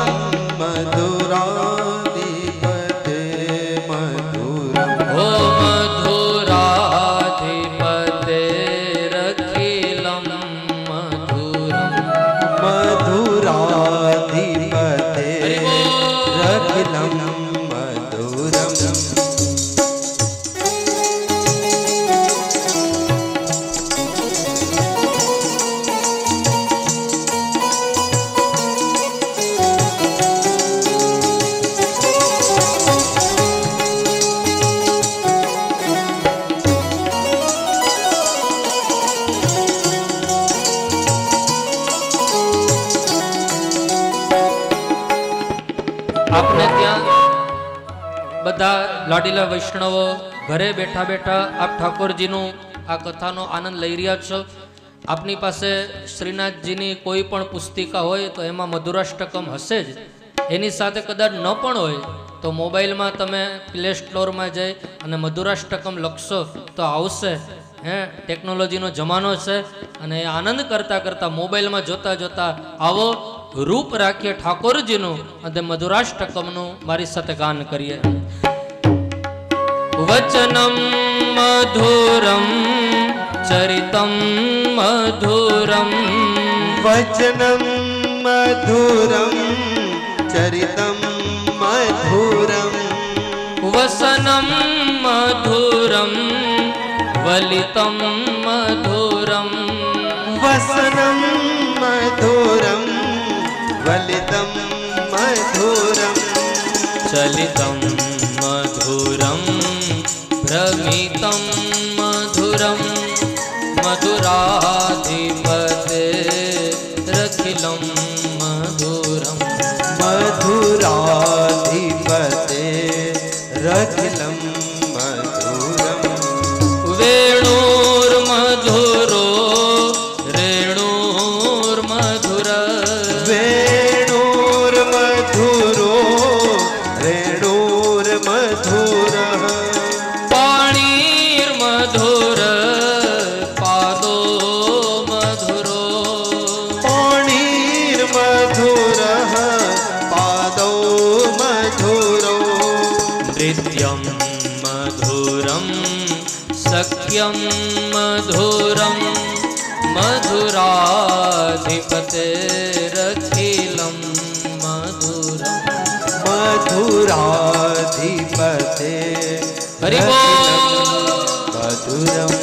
મધુરાધિપતે મધુરમ ઓ મધુરાધિપતેરખિલમ મધુરમ મધુરાધિપતે રખિલમ મધુરમ. આપને ત્યાં બધા લાડીલા વૈષ્ણવો ઘરે બેઠા બેઠા આપ ઠાકોરજીનું આ કથાનો આનંદ લઈ રહ્યા છો. આપની પાસે શ્રીનાથજીની કોઈ પણ પુસ્તિકા હોય તો એમાં મધુરાષ્ટકમ હશે જ. એની સાથે કદાચ ન પણ હોય તો મોબાઈલમાં તમે પ્લે સ્ટોરમાં જઈ અને મધુરાષ્ટકમ લખશો તો આવશે. ટેકનોલોજીનો જમાનો છે અને એ આનંદ કરતા કરતા મોબાઈલમાં જોતા જોતા આવો રૂપ રાખીએ ઠાકોરજીનું અને મધુરાષ્ટકમનું મારી સાથે ગાન કરીએ. વચનમ મધુરમ ચરિતમ મધુરમ વચનમ મધુરમ ચરિતમ મધુરમ વસનમ મધુરમ વલિતમ મધુરમ વસનમ મધુરમ વલિતમ મધુરમ ચલિતમ મધુરમ ભ્રમિતમ મધુરમ મધુરાધિપતેરખિલમ મધુરમ મધુરાધિપતે રખિલમ મધુરમ વેણુર્મધુરો રેણુર્મધુર વેણુર્મધુરો રેણુર્મધુર પાણીર્મધુર પાદો મધુરો પાણીર્મધુર પાદો મધુરો નૃત્યમ મધુરમ સખ્યમ મધુરમ મધુરાધિપતેરખિલમ મધુરમ મધુરાધિપતે હરિ બોલ. મધુરમ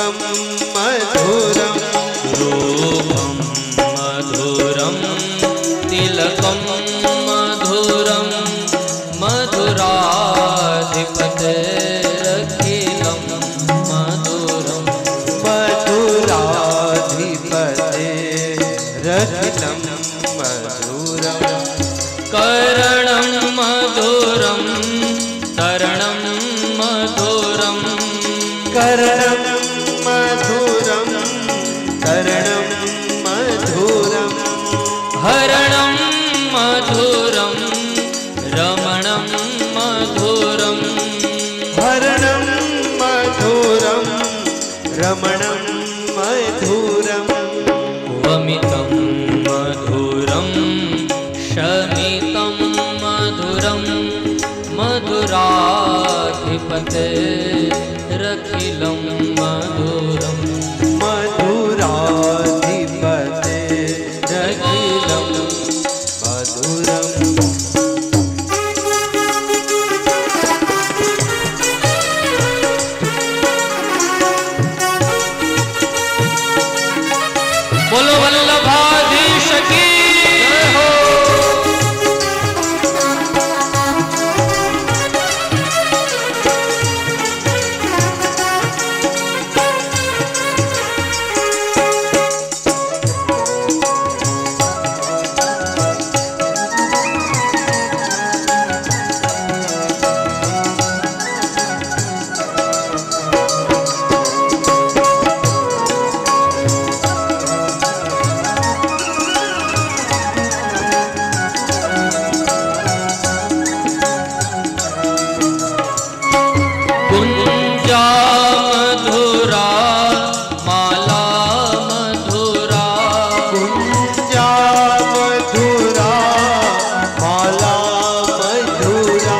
रूपं मधुरं रूपं मधुरं तिलकं मधुरं मधुराधिपतेरखिलं मधुरं मधुराधिपतेरखिलं मधुरं करणं मधुरं तरणं मधुरं करणं मधुरं करणं मधुरं हरणं मधुरं रमणं मधुरं हरणं मधुरं रमणं मधुरं वमितं मधुरं शमितं मधुरं मधुराधिपतेरखिलं मधुरं मधुराधिपतेरखिलं मधुरं बोलो वल्लभाधीश की जय हो। कुंजा मधुरा माला मधुरा कुंजा मधुरा माला मधुरा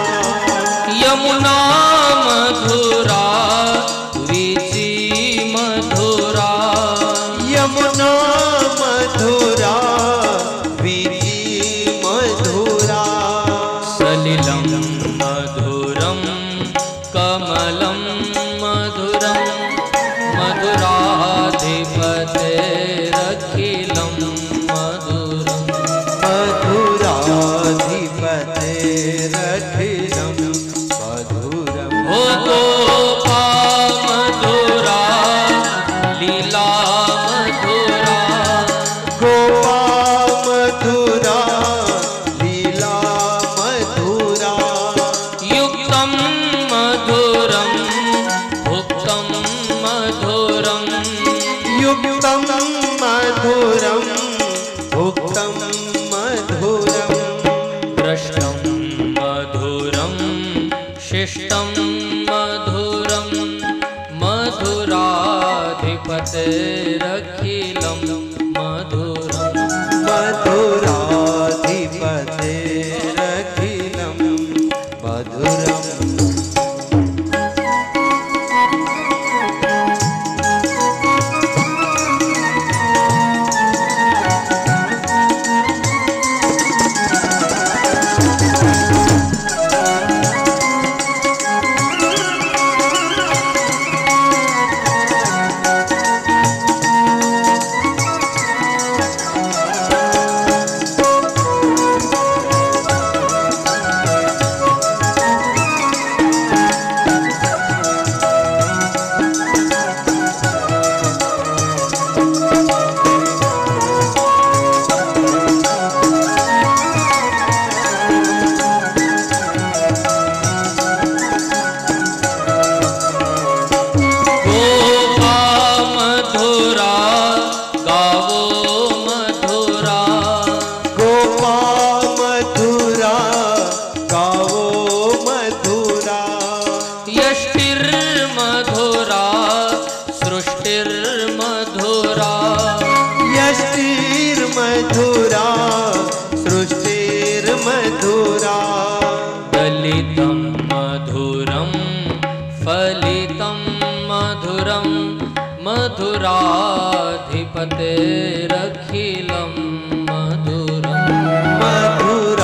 यमुना मधुरा वीची मधुरा यमुना मधुरा वीथी मधुरा सलिलं मधुरं कमलं मधुरं मधुराधिपतेरखिलं मधुरं मधुराधिपतेरखिलं मधुरं ओ गोपा मधुरा लीला मधुरा गोपा मधुरा लीला मधुरा युक्तं मधुरं भुक्तं मधुरं युक्तं मधुरं भुक्तं मधुरं दृष्टं मधुरं शिष्टं मधुरं मधुराधिपतेरखिलं मधुरं मधुराधिपतेरखिलं मधुरम् मधुरा दलितं मधुरं फलितं मधुरं मधुराधिपतेरखिलं मधुरं मधुराधिपते